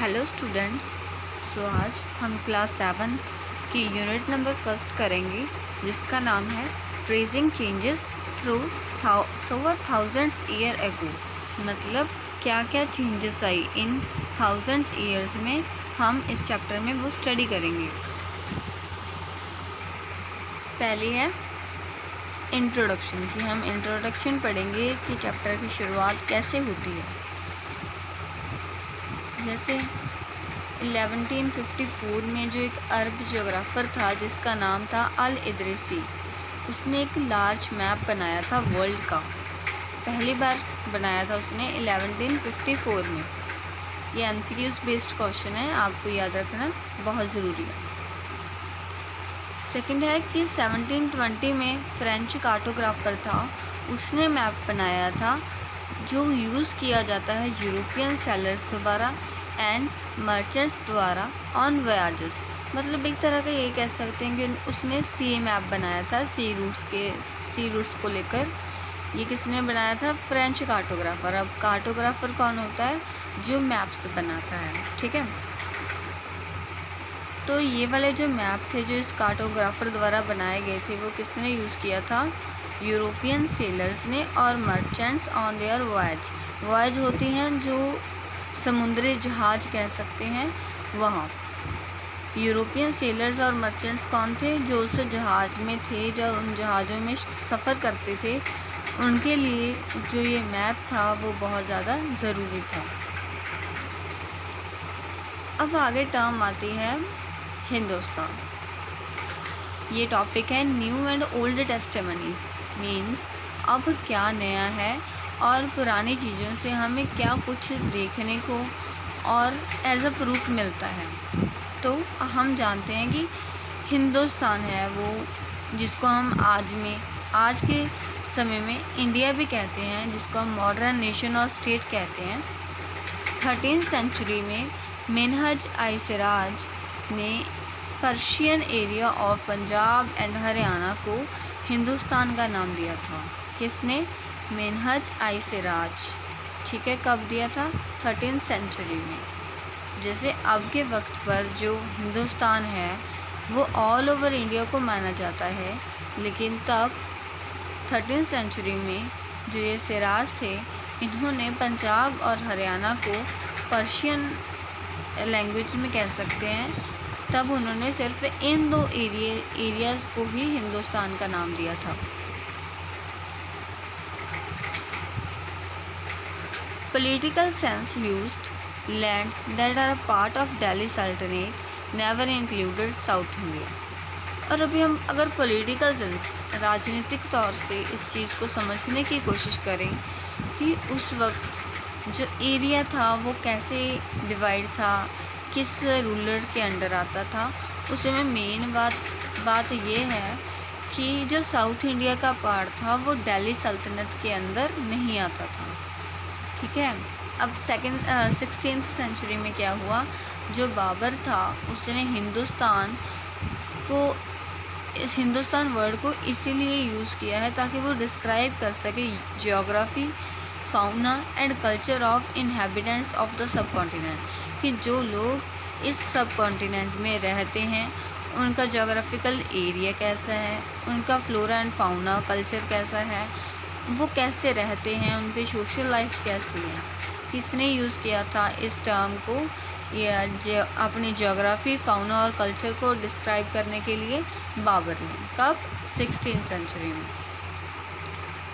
Hello students. आज हम class 7th की यूनिट नंबर फर्स्ट करेंगे, जिसका नाम है tracing changes through a thousands year ago. मतलब क्या क्या changes I in thousands years में, हम इस चैप्टर में वो स्टडी करेंगे। पहली है इंट्रोडक्शन की। हम इंट्रोडक्शन पढ़ेंगे कि चैप्टर की शुरुआत कैसे होती है। जैसे 1154 में जो एक अरब जियोग्राफर था जिसका नाम था अल इदरीसी, उसने एक लार्ज मैप बनाया था वर्ल्ड का। पहली बार बनाया था उसने 1154 में। ये एमसीक्यूज बेस्ड क्वेश्चन है, आपको याद रखना बहुत ज़रूरी है। सेकंड है कि 1720 में फ्रेंच कार्टोग्राफर था, उसने मैप बनाया था जो यूज़ किया जाता है यूरोपियन सेलर्स द्वारा एंड मर्चेंट्स द्वारा ऑन वोयाजेस। मतलब एक तरह का ये कह सकते हैं कि उसने सी मैप बनाया था, सी रूट्स को लेकर। ये किसने बनाया था? French cartographer. अब कार्टोग्राफर कौन होता है? जो मैप्स बनाता है, ठीक है। तो ये वाले जो मैप थे जो इस कार्टोग्राफर द्वारा बनाए गए थे, वो किसने यूज़ किया था? यूरोपियन सेलर्स ने और मर्चेंट्स ऑन देयर वॉयज होती हैं जो समुद्री जहाज कह सकते हैं, वहाँ यूरोपियन सेलर्स और मर्चेंट्स कौन थे? जो उस जहाज में थे, जो उन जहाज़ों में सफ़र करते थे, उनके लिए जो ये मैप था वो बहुत ज़्यादा ज़रूरी था। अब आगे टर्म आती है हिंदुस्तान। ये टॉपिक है new and old testimonies. Means अब क्या नया है और पुरानी चीज़ों से हमें क्या कुछ देखने को और एज अ प्रूफ मिलता है। तो हम जानते हैं कि हिंदुस्तान है वो जिसको हम आज के समय में इंडिया भी कहते हैं, जिसको हम मॉडर्न नेशन और स्टेट कहते हैं। 13th सेंचुरी में मिनहज आई सिराज ने Persian area of Punjab and Haryana को हिंदुस्तान का नाम दिया था। किसने? मिनहज आई सिराज। ठीक है, कब दिया था? 13th सेंचुरी में। जैसे अब के वक्त पर जो हिंदुस्तान है वो ऑल ओवर इंडिया को माना जाता है, लेकिन तब 13th सेंचुरी में जो ये सिराज थे, इन्होंने पंजाब और हरियाणा को पर्शियन लैंग्वेज में कह सकते हैं, तब उन्होंने सिर्फ इन दो एरियाज़ को ही हिंदुस्तान का नाम दिया था। Political sense used land that are a part of Delhi Sultanate, never included South India। और अभी हम अगर पॉलिटिकल सेंस, राजनीतिक तौर से इस चीज़ को समझने की कोशिश करें कि उस वक्त जो एरिया था वो कैसे डिवाइड था, किस रूलर के अंडर आता था, उसमें मेन बात ये है कि जो साउथ इंडिया का पार्ट था वो दिल्ली सल्तनत के अंदर नहीं आता था। ठीक है। अब 16th सेंचुरी में क्या हुआ? जो बाबर था उसने इस हिंदुस्तान वर्ड को इसीलिए यूज़ किया है ताकि वो डिस्क्राइब कर सके geography, fauna and culture of inhabitants of the sub continent, कि जो लोग इस सब कॉन्टिनेंट में रहते हैं उनका जोग्राफिकल एरिया कैसा है, उनका फ्लोरा एंड फाउना कल्चर कैसा है, वो कैसे रहते हैं, उनकी सोशल लाइफ कैसी है। किसने यूज़ किया था इस टर्म को? या अपनी ज्योग्राफी, फाउना और कल्चर को डिस्क्राइब करने के लिए बाबर ने। कब? 16th सेंचुरी में।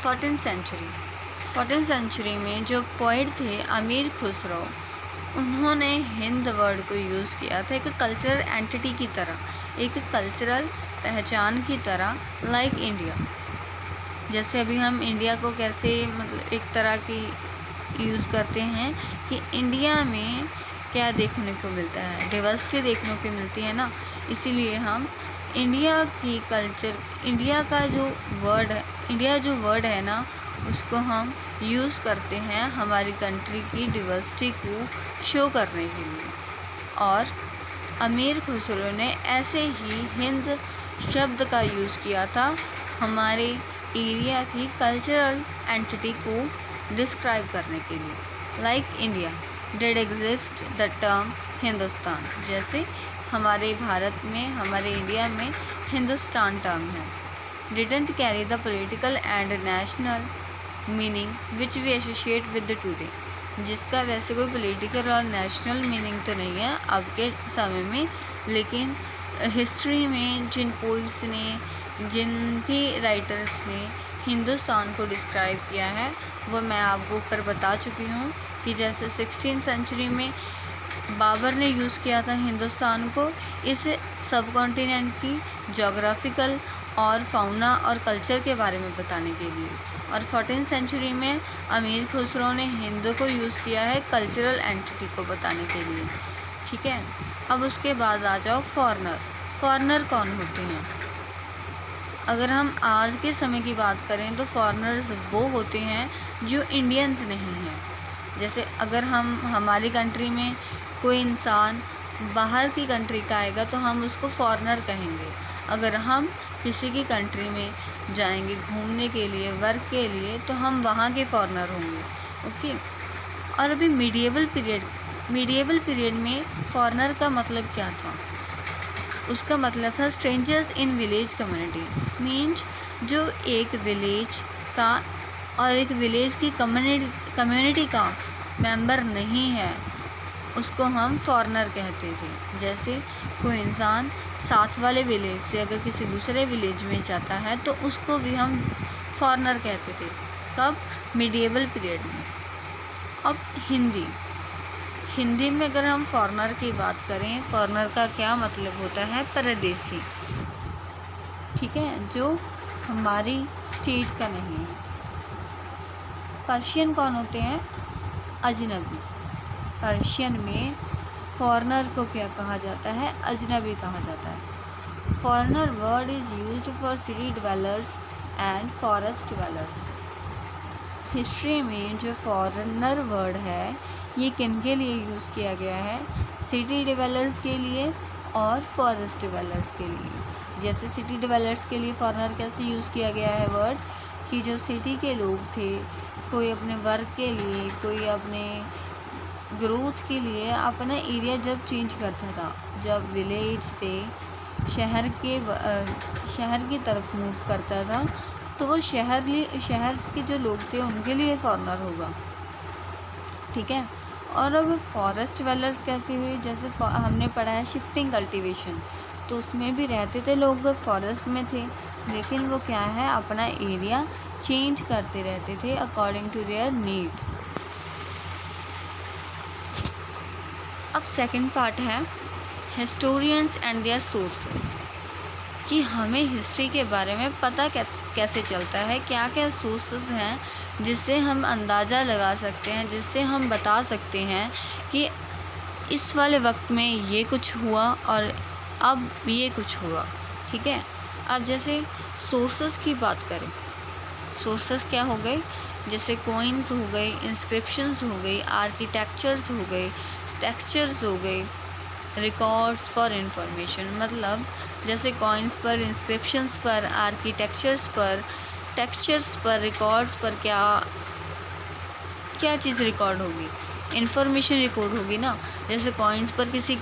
14th सेंचुरी में जो पोइट थे अमीर खुसरो, उन्होंने हिंद वर्ड को यूज़ किया था एक कल्चरल एंटिटी की तरह, एक कल्चरल पहचान की तरह, लाइक इंडिया। जैसे अभी हम इंडिया को कैसे मतलब एक तरह की यूज़ करते हैं कि इंडिया में क्या देखने को मिलता है, डाइवर्सिटी देखने को मिलती है ना, इसीलिए हम इंडिया की कल्चर, इंडिया जो वर्ड है ना, उसको हम यूज़ करते हैं हमारी कंट्री की डाइवर्सिटी को शो करने के लिए। और अमीर खुसरो ने ऐसे ही हिंद शब्द का यूज़ किया था हमारे एरिया की कल्चरल एंटिटी को डिस्क्राइब करने के लिए, like India. Did exist the term Hindustan. जैसे हमारे भारत में, हमारे इंडिया में हिंदुस्तान टर्म है। Didn't carry the political and national meaning which we associate with the today. जिसका वैसे कोई पॉलिटिकल और नेशनल मीनिंग तो नहीं है अब के समय में, लेकिन हिस्ट्री में जिन पोइट्स ने, जिन भी राइटर्स ने हिंदुस्तान को डिस्क्राइब किया है वो मैं आपको ऊपर बता चुकी हूँ कि जैसे 16th सेंचुरी में बाबर ने यूज़ किया था हिंदुस्तान को इस सब कॉन्टिनेंट की जोग्राफिकल और फाउना और कल्चर के बारे में बताने के लिए, और 14th सेंचुरी में अमीर खुसरो ने हिंदू को यूज़ किया है कल्चरल एंटिटी को बताने के लिए। ठीक है, अब उसके बाद आ जाओ फॉरेनर। फॉरेनर कौन होते हैं? अगर हम आज के समय की बात करें तो फॉरेनर्स वो होते हैं जो इंडियंस नहीं हैं। जैसे अगर हम हमारी कंट्री में कोई इंसान बाहर की कंट्री का आएगा तो हम उसको फॉरेनर कहेंगे। अगर हम किसी की कंट्री में जाएंगे घूमने के लिए, वर्क के लिए, तो हम वहाँ के फॉरेनर होंगे। ओके, और अभी मीडिएवल पीरियड में फॉरेनर का मतलब क्या था? उसका मतलब था strangers in village community. Means जो एक विलेज का और एक विलेज की कम्युनिटी का मेंबर नहीं है उसको हम फॉरेनर कहते थे। जैसे कोई इंसान साथ वाले विलेज से अगर किसी दूसरे विलेज में जाता है तो उसको भी हम फॉरेनर कहते थे। कब? मीडिएवल पीरियड में। अब हिंदी में अगर हम फॉरेनर की बात करें, फॉरेनर का क्या मतलब होता है? परदेसी। ठीक है, जो हमारी स्टेट का नहीं है। पर्शियन कौन होते हैं? अजनबी। पर्शियन में फॉरेनर को क्या कहा जाता है? अजनबी कहा जाता है। Foreigner word is used for city dwellers and forest dwellers. History में जो फॉरेनर वर्ड है ये किन के लिए यूज़ किया गया है? सिटी डिवेलर्स के लिए और फॉरेस्ट डिवेलर्स के लिए। जैसे सिटी डिवेलर्स के लिए फॉरेनर कैसे यूज़ किया गया है वर्ड कि जो सिटी के लोग थे, कोई अपने वर्क के लिए, कोई अपने ग्रोथ के लिए अपना एरिया जब चेंज करता था, जब विलेज से शहर की तरफ मूव करता था तो वो शहर के जो लोग थे उनके लिए फॉरेनर होगा। ठीक है, और अब फॉरेस्ट डिवेलर्स कैसे हुए? जैसे हमने पढ़ा है शिफ्टिंग कल्टीवेशन, तो उसमें भी रहते थे लोग, फॉरेस्ट में थे, लेकिन वो क्या है अपना एरिया चेंज करते रहते थे अकॉर्डिंग टू देयर नीड। अब सेकंड पार्ट है हिस्टोरियंस एंड देयर सोर्सेस, कि हमें हिस्ट्री के बारे में पता कैसे चलता है, क्या क्या सोर्सेस हैं जिससे हम अंदाज़ा लगा सकते हैं, जिससे हम बता सकते हैं कि इस वाले वक्त में ये कुछ हुआ और अब ये कुछ हुआ। ठीक है, अब जैसे सोर्सेस की बात करें, सोर्सेस क्या हो गए? जैसे कॉइन्स हो गए, इंस्क्रिप्शंस हो गई, आर्किटेक्चर्स हो गए, टेक्सचर्स हो गए, रिकॉर्ड्स फॉर इंफॉर्मेशन। मतलब जैसे कॉइन्स पर, इंस्क्रिप्शंस पर, आर्किटेक्चर्स पर, टेक्सचर्स पर, रिकॉर्ड्स पर क्या चीज़ रिकॉर्ड होगी? इंफॉर्मेशन रिकॉर्ड होगी ना। जैसे कॉइन्स पर किसी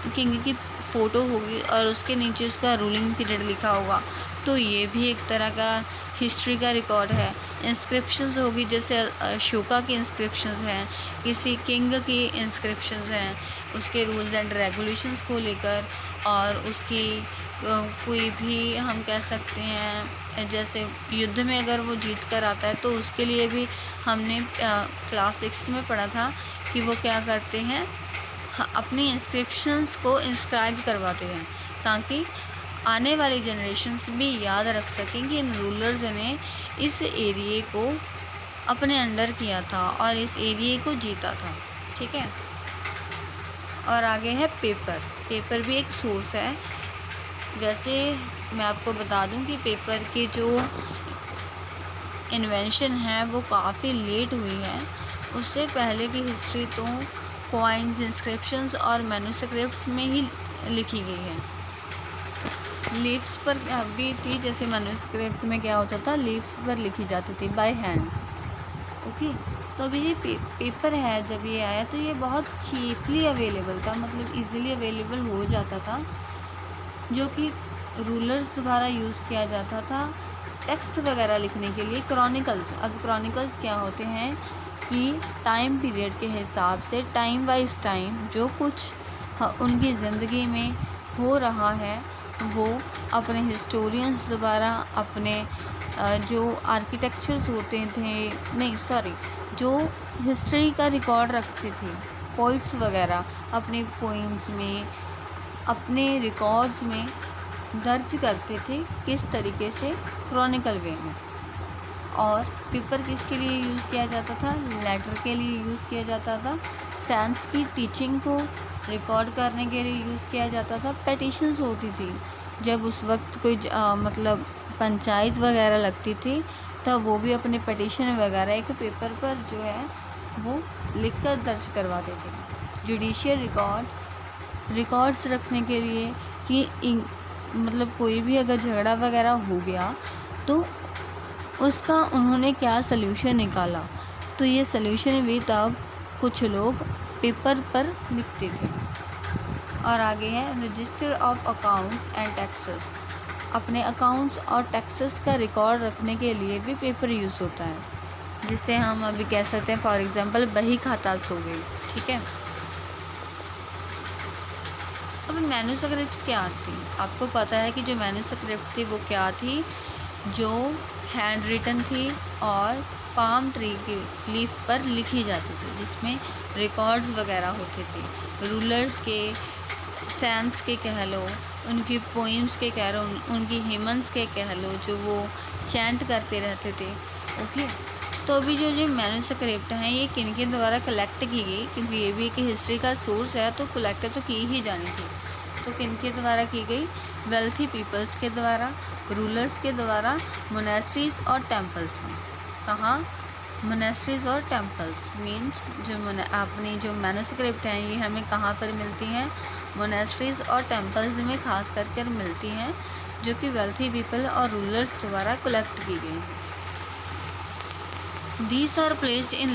किंग की फ़ोटो होगी और उसके नीचे उसका रूलिंग पीरियड लिखा होगा, तो ये भी एक तरह का हिस्ट्री का रिकॉर्ड है। इंस्क्रिप्शंस होगी, जैसे अशोका की इंस्क्रिप्शंस हैं, किसी किंग की इंस्क्रिप्शंस हैं, उसके रूल्स एंड रेगुलेशंस को लेकर, और उसकी कोई भी हम कह सकते हैं जैसे युद्ध में अगर वो जीत कर आता है तो उसके लिए भी हमने क्लास 6 में पढ़ा था कि वो क्या करते हैं, अपनी इंस्क्रिप्शंस को इंस्क्राइब करवाते हैं ताकि आने वाली जनरेशन्स भी याद रख सकें कि इन रूलर्स ने इस एरिए को अपने अंडर किया था और इस एरिए को जीता था। ठीक है, और आगे है पेपर भी एक सोर्स है। जैसे मैं आपको बता दूं कि पेपर की जो इन्वेंशन है वो काफ़ी लेट हुई है, उससे पहले की हिस्ट्री तो कॉइन्स, इंस्क्रिप्शंस और मैन्युस्क्रिप्ट्स में ही लिखी गई है। लीव्स पर भी थी, जैसे मैन्युस्क्रिप्ट में क्या होता था, लीव्स पर लिखी जाती थी बाय हैंड। ओके, तो अभी ये पेपर है, जब ये आया तो ये बहुत चीपली अवेलेबल था, मतलब इजीली अवेलेबल हो जाता था, जो कि रूलर्स द्वारा यूज़ किया जाता था टेक्स्ट वगैरह लिखने के लिए। क्रॉनिकल्स, अब क्रॉनिकल्स क्या होते हैं कि टाइम पीरियड के हिसाब से टाइम वाइज टाइम जो कुछ उनकी ज़िंदगी में हो रहा है वो अपने हिस्टोरियंस द्वारा, अपने जो आर्किटेक्चर्स होते थे, नहीं सॉरी, जो हिस्ट्री का रिकॉर्ड रखते थे, पोइट्स वगैरह अपने पोइम्स में, अपने रिकॉर्ड्स में दर्ज करते थे किस तरीके से, क्रॉनिकल वे में। और पेपर किसके लिए यूज़ किया जाता था? लेटर के लिए यूज़ किया जाता था। साइंस की टीचिंग को रिकॉर्ड करने के लिए यूज़ किया जाता था। पेटिशंस होती थी जब उस वक्त कोई मतलब पंचायत वगैरह लगती थी, तब वो भी अपने पेटिशन वगैरह एक पेपर पर जो है वो लिखकर दर्ज करवाते थे। जुडिशियल रिकॉर्ड्स रखने के लिए कि मतलब कोई भी अगर झगड़ा वगैरह हो गया तो उसका उन्होंने क्या सल्यूशन निकाला, तो ये सल्यूशन भी तब कुछ लोग पेपर पर लिखते थे। और आगे है register of accounts and taxes. अपने अकाउंट्स और टैक्सेस का रिकॉर्ड रखने के लिए भी पेपर यूज़ होता है, जिसे हम अभी कह सकते हैं फॉर एग्जांपल बही खातास हो गई, ठीक है। अब मैन्युस्क्रिप्ट्स क्या थी? आपको पता है कि जो मैन्युस्क्रिप्ट थी वो क्या थी? जो हैंड रिटन थी और पाम ट्री के लीफ पर लिखी जाती थी, जिसमें रिकॉर्ड्स वगैरह होते थे, रूलर्स के, सेंट्स के कह लो, उनकी पोइम्स के कह लो, उनकी हिमन्स के कह लो, जो वो चैंट करते रहते थे। ओके, तो अभी जो मैन्युस्क्रिप्ट हैं ये किन के द्वारा कलेक्ट की गई, क्योंकि ये भी एक हिस्ट्री का सोर्स है तो कलेक्ट तो की ही जानी थी। तो किन के द्वारा की गई? वेल्थी पीपल्स के द्वारा, रूलर्स के द्वारा, मोनेस्ट्रीज और टेम्पल्स में। कहाँ? मोनेस्ट्रीज और टेम्पल्स मीन्स अपनी जो मैन्युस्क्रिप्ट हैं ये हमें कहाँ पर मिलती हैं? मोनेस्ट्रीज और टेम्पल्स में खास करके मिलती हैं, जो कि वेल्थी पीपल और रूलर्स द्वारा कलेक्ट की गई हैं। These are placed in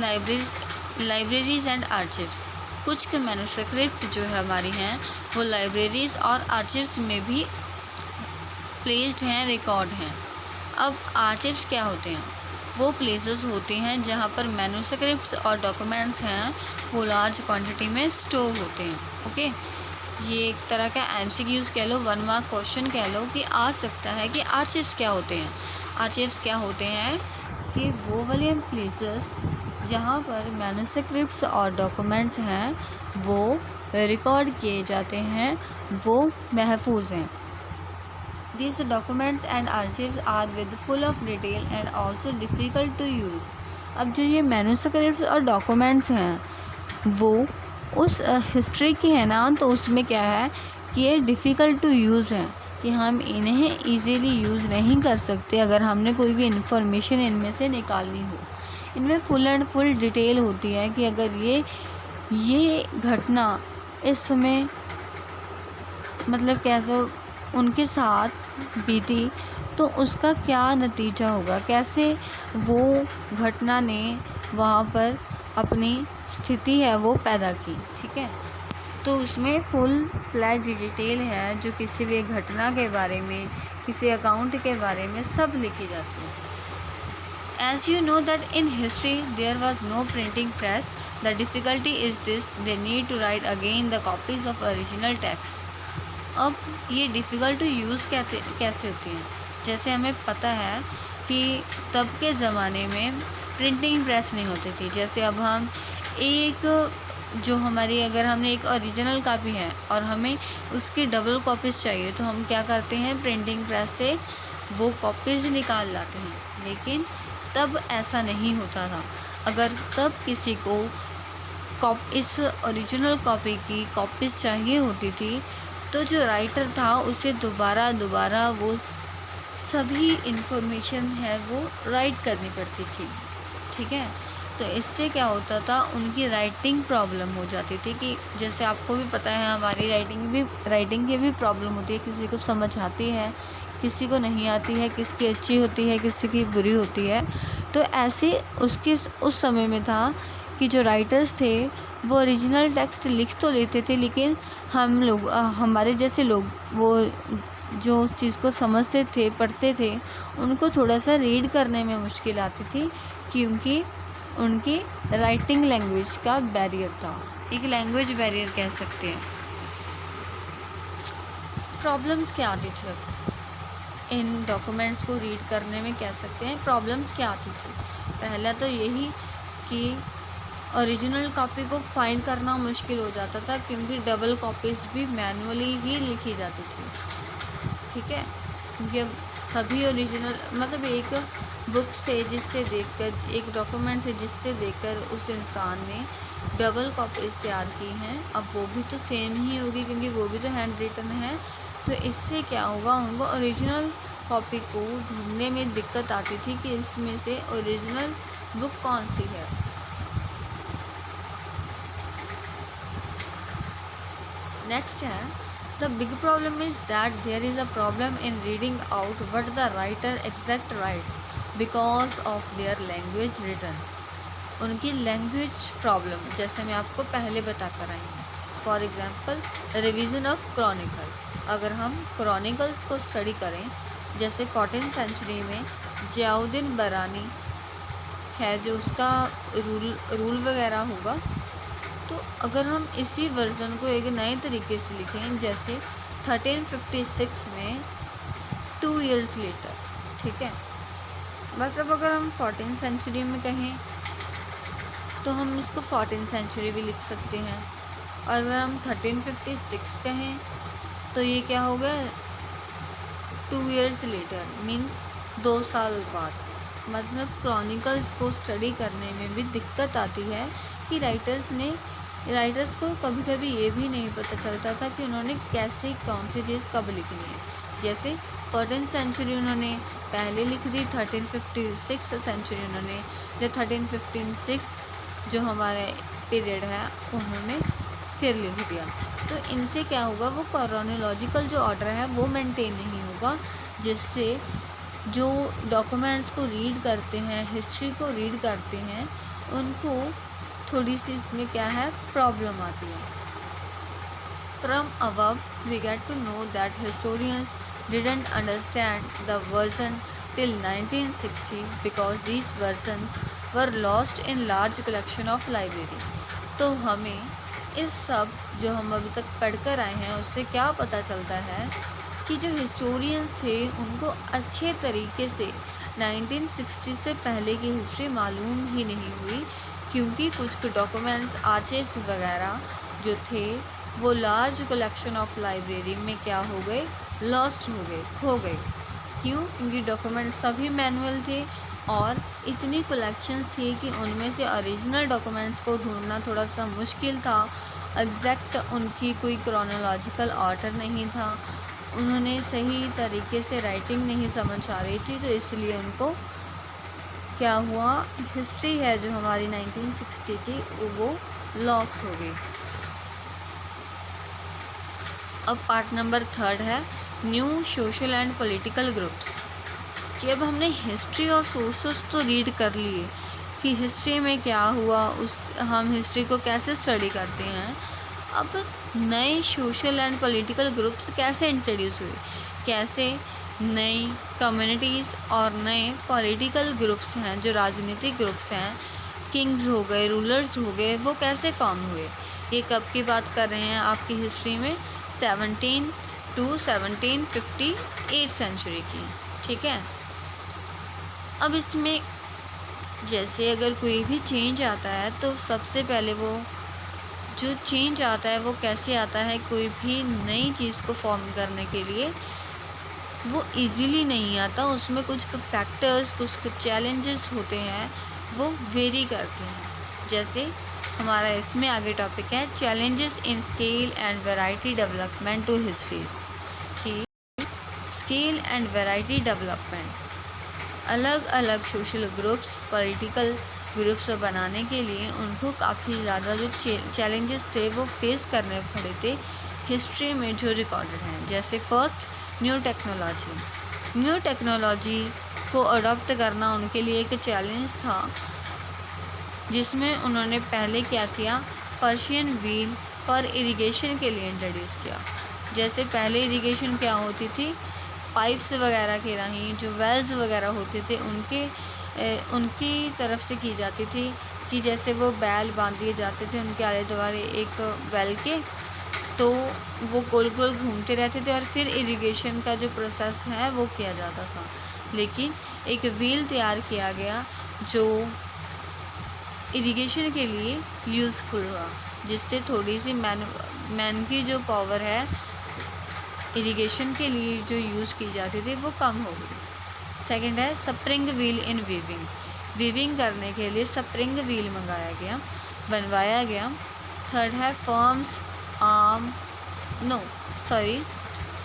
libraries and archives। कुछ के मैन्युस्क्रिप्ट जो है हमारी हैं वो लाइब्रेरीज और आर्चिव्स में भी प्लेस्ड हैं, रिकॉर्ड हैं। अब आर्चिव्स क्या होते हैं? वो प्लेसेस होते हैं जहाँ पर मैन्युस्क्रिप्ट्स और डॉक्यूमेंट्स हैं वो लार्ज क्वांटिटी में स्टोर होते हैं। ओके, ये एक तरह का MCQs कह लो, 1 मार्क क्वेश्चन कह लो कि आ सकता है कि आर्चिव्स क्या होते हैं। आर्चिव्स क्या होते हैं कि वो वाले प्लेसेस जहाँ पर मैन्युस्क्रिप्ट्स और डॉक्यूमेंट्स हैं वो रिकॉर्ड किए जाते हैं, वो महफूज हैं। These documents and archives are with full of detail and also difficult to use। अब जो ये मैन्युस्क्रिप्ट्स और डॉक्यूमेंट्स हैं वो उस हिस्ट्री की है ना, तो उसमें क्या है कि ये डिफ़िकल्ट टू यूज़ हैं, कि हम इन्हें इजीली यूज़ नहीं कर सकते अगर हमने कोई भी इन्फॉर्मेशन इनमें से निकालनी हो। इनमें फुल एंड फुल डिटेल होती है कि अगर ये घटना इस समय मतलब कैसे उनके साथ बीती तो उसका क्या नतीजा होगा, कैसे वो घटना ने वहाँ पर अपनी स्थिति है वो पैदा की, ठीक है। तो उसमें फुल फ्लैज डिटेल है जो किसी भी घटना के बारे में, किसी अकाउंट के बारे में सब लिखी जाती है। As you know that in history there was no printing press, the difficulty is this, they need to write again the copies of original text। अब ये डिफ़िकल्ट टू यूज़ कैसे होती हैं? जैसे हमें पता है कि तब के ज़माने में प्रिंटिंग प्रेस नहीं होती थी। जैसे अब हम जो हमारी अगर हमने एक ओरिजिनल कॉपी है और हमें उसकी डबल कॉपीज़ चाहिए तो हम क्या करते हैं, प्रिंटिंग प्रेस से वो कॉपीज़ निकाल लाते हैं। लेकिन तब ऐसा नहीं होता था। अगर तब किसी को इस ओरिजिनल कॉपी की कॉपीज़ चाहिए होती थी तो जो राइटर था उसे दोबारा वो सभी इन्फॉर्मेशन है वो राइट करनी पड़ती थी, ठीक है। तो इससे क्या होता था, उनकी राइटिंग प्रॉब्लम हो जाती थी कि जैसे आपको भी पता है हमारी राइटिंग की भी प्रॉब्लम होती है, किसी को समझ आती है किसी को नहीं आती है, किसकी अच्छी होती है, किसी की बुरी होती है। तो ऐसे उस समय में था कि जो राइटर्स थे वो ओरिजिनल टेक्स्ट लिख तो लेते थे, लेकिन हम लोग हमारे जैसे लोग वो जो उस चीज़ को समझते थे, पढ़ते थे, उनको थोड़ा सा रीड करने में मुश्किल आती थी, क्योंकि उनकी राइटिंग लैंग्वेज का बैरियर था। एक लैंग्वेज बैरियर कह सकते हैं। प्रॉब्लम्स क्या आती थी इन डॉक्यूमेंट्स को रीड करने में, कह सकते हैं प्रॉब्लम्स क्या आती थी। पहला तो यही कि ओरिजिनल कॉपी को फाइंड करना मुश्किल हो जाता था, क्योंकि डबल कॉपीज़ भी मैनुअली ही लिखी जाती थी, ठीक है। क्योंकि अब सभी ओरिजिनल मतलब एक बुक से जिससे देखकर, एक डॉक्यूमेंट से जिससे देखकर उस इंसान ने डबल कॉपीज़ तैयार की हैं, अब वो भी तो सेम ही होगी, क्योंकि वो भी तो हैंड रिटन है। तो इससे क्या होगा, उनको ओरिजिनल कॉपी को ढूंढने में दिक्कत आती थी कि इसमें से ओरिजिनल बुक कौन सी है। नेक्स्ट है, the big problem is that there is a problem in reading out what the writer exact writes because of their language written. उनकी लैंग्वेज प्रॉब्लम, जैसे मैं आपको पहले बता कर आई हूँ। For example, revision of chronicle. अगर हम क्रॉनिकल्स को स्टडी करें, जैसे 14th सेंचुरी में जियाउद्दीन बरानी है जो उसका रूल वगैरह होगा, तो अगर हम इसी वर्ज़न को एक नए तरीके से लिखें, जैसे 1356 में 2 years लेटर, ठीक है। मतलब अगर हम 14th सेंचुरी में कहें तो हम इसको 14th सेंचुरी भी लिख सकते हैं, और अगर हम 1356 कहें तो ये क्या होगा, 2 years लेटर मीन्स 2 साल बाद। मतलब क्रॉनिकल्स को स्टडी करने में भी दिक्कत आती है कि राइटर्स को कभी कभी ये भी नहीं पता चलता था कि उन्होंने कैसे कौन सी चीज़ कब लिखनी है। जैसे 14th सेंचुरी उन्होंने पहले लिख दी, 1356 सेंचुरी उन्होंने, जो 1356 जो हमारे पीरियड है उन्होंने फिर लिख दिया। तो इनसे क्या होगा, वो क्रोनोलॉजिकल जो ऑर्डर है वो मेंटेन नहीं होगा, जिससे जो डॉक्यूमेंट्स को रीड करते हैं, हिस्ट्री को रीड करते हैं, उनको थोड़ी सी इसमें क्या है, प्रॉब्लम आती है। From above we get to know that historians didn't understand the version till 1960 because these version were lost in large collection of library. तो हमें इस सब जो हम अभी तक पढ़कर आए हैं उससे क्या पता चलता है कि जो हिस्टोरियंस थे उनको अच्छे तरीके से 1960 से पहले की हिस्ट्री मालूम ही नहीं हुई, क्योंकि कुछ डॉक्यूमेंट्स, आर्चिव्स वगैरह जो थे वो लार्ज कलेक्शन ऑफ लाइब्रेरी में क्या हो गए, लॉस्ट हो गए, खो गए। क्यों? क्योंकि डॉक्यूमेंट्स सभी मैनुअल थे और इतनी कलेक्शंस थी कि उनमें से ओरिजिनल डॉक्यूमेंट्स को ढूंढना थोड़ा सा मुश्किल था। एग्जैक्ट उनकी कोई क्रोनोलॉजिकल ऑर्डर नहीं था, उन्होंने सही तरीके से राइटिंग नहीं समझ आ रही थी, तो इसलिए उनको क्या हुआ, हिस्ट्री है जो हमारी 1960 की वो लॉस्ट हो गई। अब पार्ट नंबर 3 है new social and political groups. कि अब हमने हिस्ट्री और सोर्सेस तो रीड कर लिए कि हिस्ट्री में क्या हुआ, हम हिस्ट्री को कैसे स्टडी करते हैं। अब नए सोशल एंड पॉलिटिकल ग्रुप्स कैसे इंट्रोड्यूस हुए, कैसे नई कम्युनिटीज़ और नए पॉलिटिकल ग्रुप्स हैं, जो राजनीतिक ग्रुप्स हैं, किंग्स हो गए, रूलर्स हो गए, वो कैसे फॉर्म हुए। ये कब की बात कर रहे हैं आपकी हिस्ट्री में, 17 to 1758 सेंचुरी की, ठीक है। अब इसमें जैसे अगर कोई भी चेंज आता है तो सबसे पहले वो जो चेंज आता है वो कैसे आता है, कोई भी नई चीज़ को फॉर्म करने के लिए वो इजीली नहीं आता, उसमें कुछ फैक्टर्स, कुछ चैलेंजेस होते हैं, वो वेरी करते हैं। जैसे हमारा इसमें आगे टॉपिक है challenges in scale and variety development to histories. कि स्केल एंड वैरायटी डेवलपमेंट, अलग अलग सोशल ग्रुप्स, पॉलिटिकल ग्रुप्स बनाने के लिए उनको काफ़ी ज़्यादा जो चैलेंजेस थे वो फेस करने पड़े थे हिस्ट्री में जो रिकॉर्डेड हैं। जैसे first, new technology. New technology को अडॉप्ट करना उनके लिए एक चैलेंज था, जिसमें उन्होंने पहले क्या किया, पर्शियन व्हील फॉर इरिगेशन के लिए इंट्रोड्यूस किया। जैसे पहले इरिगेशन क्या होती थी, पाइप्स वगैरह के राहीं जो वेल्स वगैरह होते थे उनकी तरफ से की जाती थी, कि जैसे वो बैल बांध दिए जाते थे उनके आले दुआले एक वेल के, तो वो गोल गोल घूमते रहते थे और फिर इरिगेशन का जो प्रोसेस है वो किया जाता था। लेकिन एक व्हील तैयार किया गया जो इरिगेशन के लिए यूज़फुल हुआ, जिससे थोड़ी सी मैन की जो पावर है इरिगेशन के लिए जो यूज़ की जाती थी वो कम हो गई। सेकंड है स्प्रिंग व्हील इन वीविंग करने के लिए स्प्रिंग व्हील बनवाया गया। थर्ड है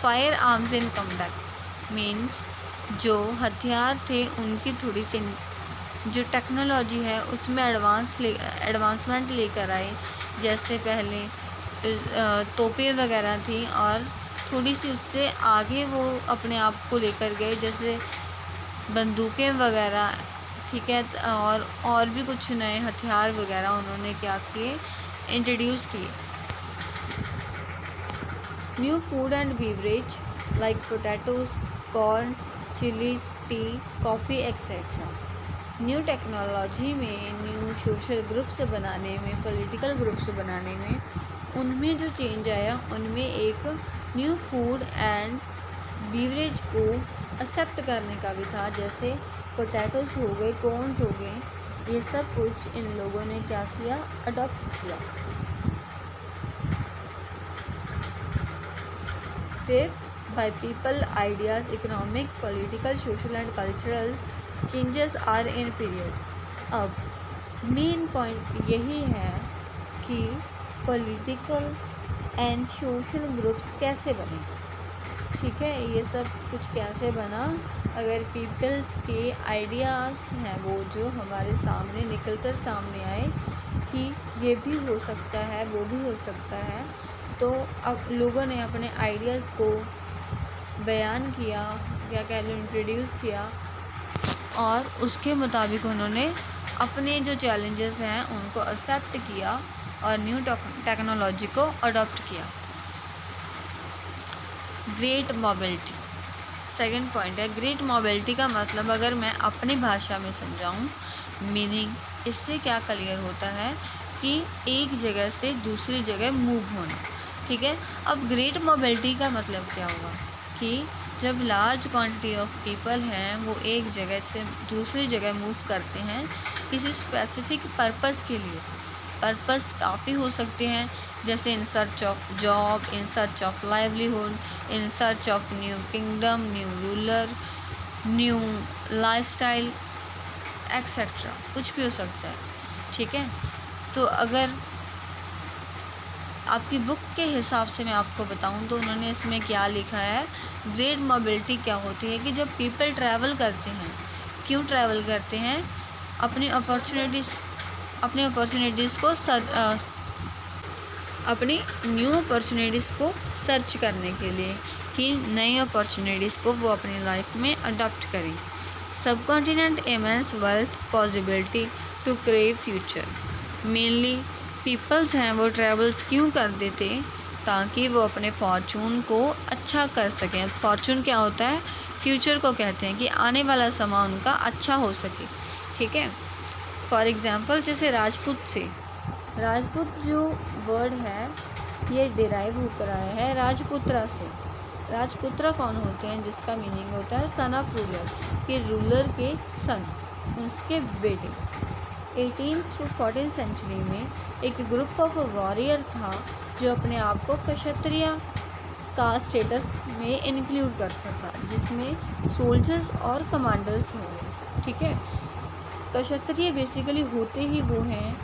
फायर आर्म्स इन कमबैक, मीन्स जो हथियार थे उनकी थोड़ी सी जो टेक्नोलॉजी है उसमें एडवांसमेंट लेकर आए। जैसे पहले तोपें वगैरह थी और थोड़ी सी उससे आगे वो अपने आप को लेकर गए, जैसे बंदूकें वगैरह, ठीक है, और भी कुछ नए हथियार वगैरह उन्होंने क्या किए, इंट्रोड्यूस किए। New food and beverage like potatoes, corn, chillies, T, coffee etcetera. New technology में न्यू सोशल ग्रुप्स बनाने में, पॉलिटिकल ग्रुप्स बनाने में उनमें जो चेंज आया, उनमें एक न्यू फूड एंड बीवरेज को एक्सेप्ट करने का भी था। जैसे पोटैटोज हो गए, कॉर्न्स हो गए, ये सब कुछ इन लोगों ने क्या किया, अडॉप्ट किया। Fifth, by people ideas, economic, political, social and cultural changes are in period. अब मेन पॉइंट यही है कि पॉलिटिकल एंड सोशल ग्रुप्स कैसे बने, ठीक है, ये सब कुछ कैसे बना। अगर पीपल्स के आइडियाज़ हैं वो जो हमारे सामने निकल कर सामने आए कि ये भी हो सकता है, वो भी हो सकता है, तो अब लोगों ने अपने आइडियाज़ को बयान किया, क्या कह लो, इंट्रोड्यूस किया, और उसके मुताबिक उन्होंने अपने जो चैलेंजेस हैं उनको एक्सेप्ट किया और न्यू टेक्नोलॉजी को अडॉप्ट किया। ग्रेट मोबिलिटी, सेकंड पॉइंट है। ग्रेट मोबिलिटी का मतलब अगर मैं अपनी भाषा में समझाऊं, मीनिंग इससे क्या क्लियर होता है कि एक जगह से दूसरी जगह मूव होना, ठीक है। अब ग्रेट मोबिलिटी का मतलब क्या हुआ कि जब लार्ज क्वांटिटी ऑफ पीपल हैं वो एक जगह से दूसरी जगह मूव करते हैं किसी स्पेसिफिक पर्पस के लिए। पर्पस काफ़ी हो सकते हैं, जैसे in search of job, in search of livelihood, in search of new kingdom, new ruler, new lifestyle etcetera, कुछ भी हो सकता है, ठीक है। तो अगर आपकी बुक के हिसाब से मैं आपको बताऊं तो उन्होंने इसमें क्या लिखा है, ग्रेट मोबिलिटी क्या होती है कि जब पीपल ट्रैवल करते हैं, क्यों ट्रैवल करते हैं, अपनी अपॉर्चुनिटीज़ को अपनी न्यू अपॉर्चुनिटीज़ को सर्च करने के लिए, कि नई अपॉर्चुनिटीज़ को वो अपनी लाइफ में अडॉप्ट करें। सब continent immense wealth possibility to crave future, mainly peoples हैं वो ट्रैवल्स क्यों कर देते, ताकि वो अपने फॉर्चून को अच्छा कर सकें। फॉर्चून क्या होता है, फ्यूचर को कहते हैं, कि आने वाला समय उनका अच्छा हो सके, ठीक है। फॉर एग्ज़ाम्पल जैसे राजपूत जो वर्ड है ये डिराइव होकर आया है राजपुत्रा से। राजपुत्रा कौन होते हैं, जिसका मीनिंग होता है सन ऑफ रूलर, कि रूलर के सन, उसके बेटे। 18th to 14th सेंचुरी में एक ग्रुप ऑफ वॉरियर था जो अपने आप को क्षत्रिय का स्टेटस में इंक्लूड करता था, जिसमें सोल्जर्स और कमांडर्स होंगे, ठीक है। क्षत्रिय बेसिकली होते ही वो हैं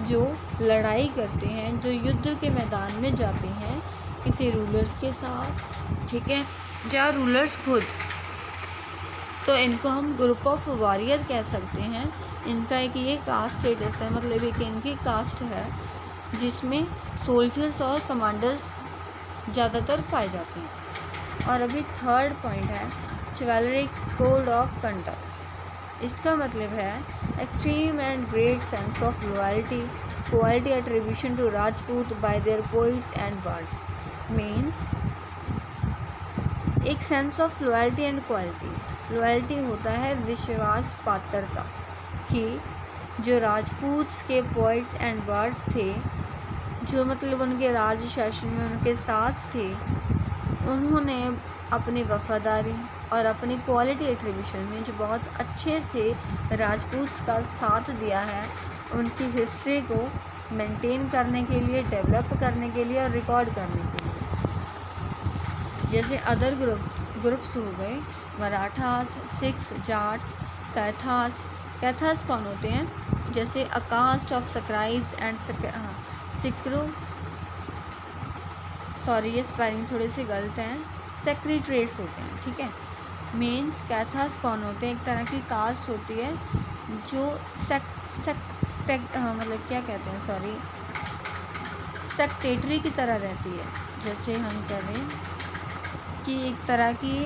जो लड़ाई करते हैं, जो युद्ध के मैदान में जाते हैं किसी रूलर्स के साथ, ठीक है, या रूलर्स खुद। तो इनको हम ग्रुप ऑफ वॉरियर कह सकते हैं। इनका एक ये कास्ट स्टेटस है, मतलब एक इनकी कास्ट है जिसमें सोल्जर्स और कमांडर्स ज़्यादातर पाए जाते हैं। और अभी थर्ड पॉइंट है chivalric code of conduct। इसका मतलब है extreme and great sense of loyalty, quality attribution to Rajput by their poets and bards। means एक sense of loyalty and quality. Loyalty होता है विश्वास पात्रता कि जो राजपूत के पोइट्स एंड बर्ड्स थे, जो मतलब उनके राज्य शासन में उनके साथ थे, उन्होंने अपनी वफादारी और अपनी क्वालिटी एट्रीब्यूशन में जो बहुत अच्छे से राजपूत का साथ दिया है, उनकी हिस्ट्री को मेंटेन करने के लिए, डेवलप करने के लिए और रिकॉर्ड करने के लिए। जैसे अदर ग्रुप्स हो गए मराठास, सिख्स, जाट्स, कैथास कौन होते हैं? जैसे a caste of scribes and सिक्रो, सॉरी ये स्पेलिंग थोड़े से गलत हैं, सेक्रेटरीट्स होते हैं, ठीक है। मीन्स कैथास कौन होते हैं? एक तरह की कास्ट होती है जो मतलब क्या कहते हैं, सॉरी सेक्रेटरी की तरह रहती है। जैसे हम कहें कि एक तरह की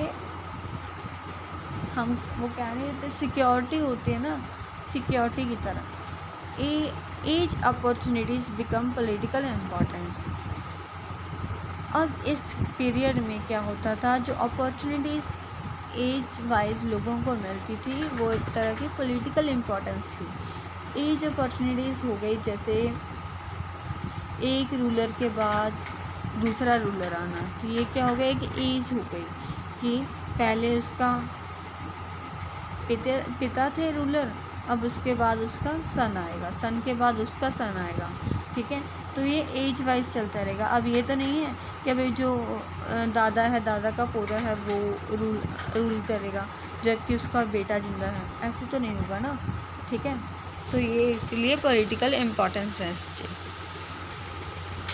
हम वो क्या नहीं देते, सिक्योरिटी होती है ना, सिक्योरिटी की तरह। As opportunities become political importance. अब इस पीरियड में क्या होता था, जो अपॉर्चुनिटीज़ एज वाइज लोगों को मिलती थी वो एक तरह की पॉलिटिकल इम्पोर्टेंस थी। एज अपॉर्चुनिटीज़ हो गई, जैसे एक रूलर के बाद दूसरा रूलर आना, तो ये क्या हो गया, एक एज हो गई कि पहले उसका पिता थे रूलर, अब उसके बाद उसका सन आएगा, सन के बाद उसका सन आएगा, ठीक है। तो ये एज वाइज चलता रहेगा। अब ये तो नहीं है कि अभी जो दादा है, दादा का पोता है वो रूल करेगा जबकि उसका बेटा जिंदा है, ऐसे तो नहीं होगा ना, ठीक है। तो ये इसलिए पॉलिटिकल इम्पोर्टेंस है इससे।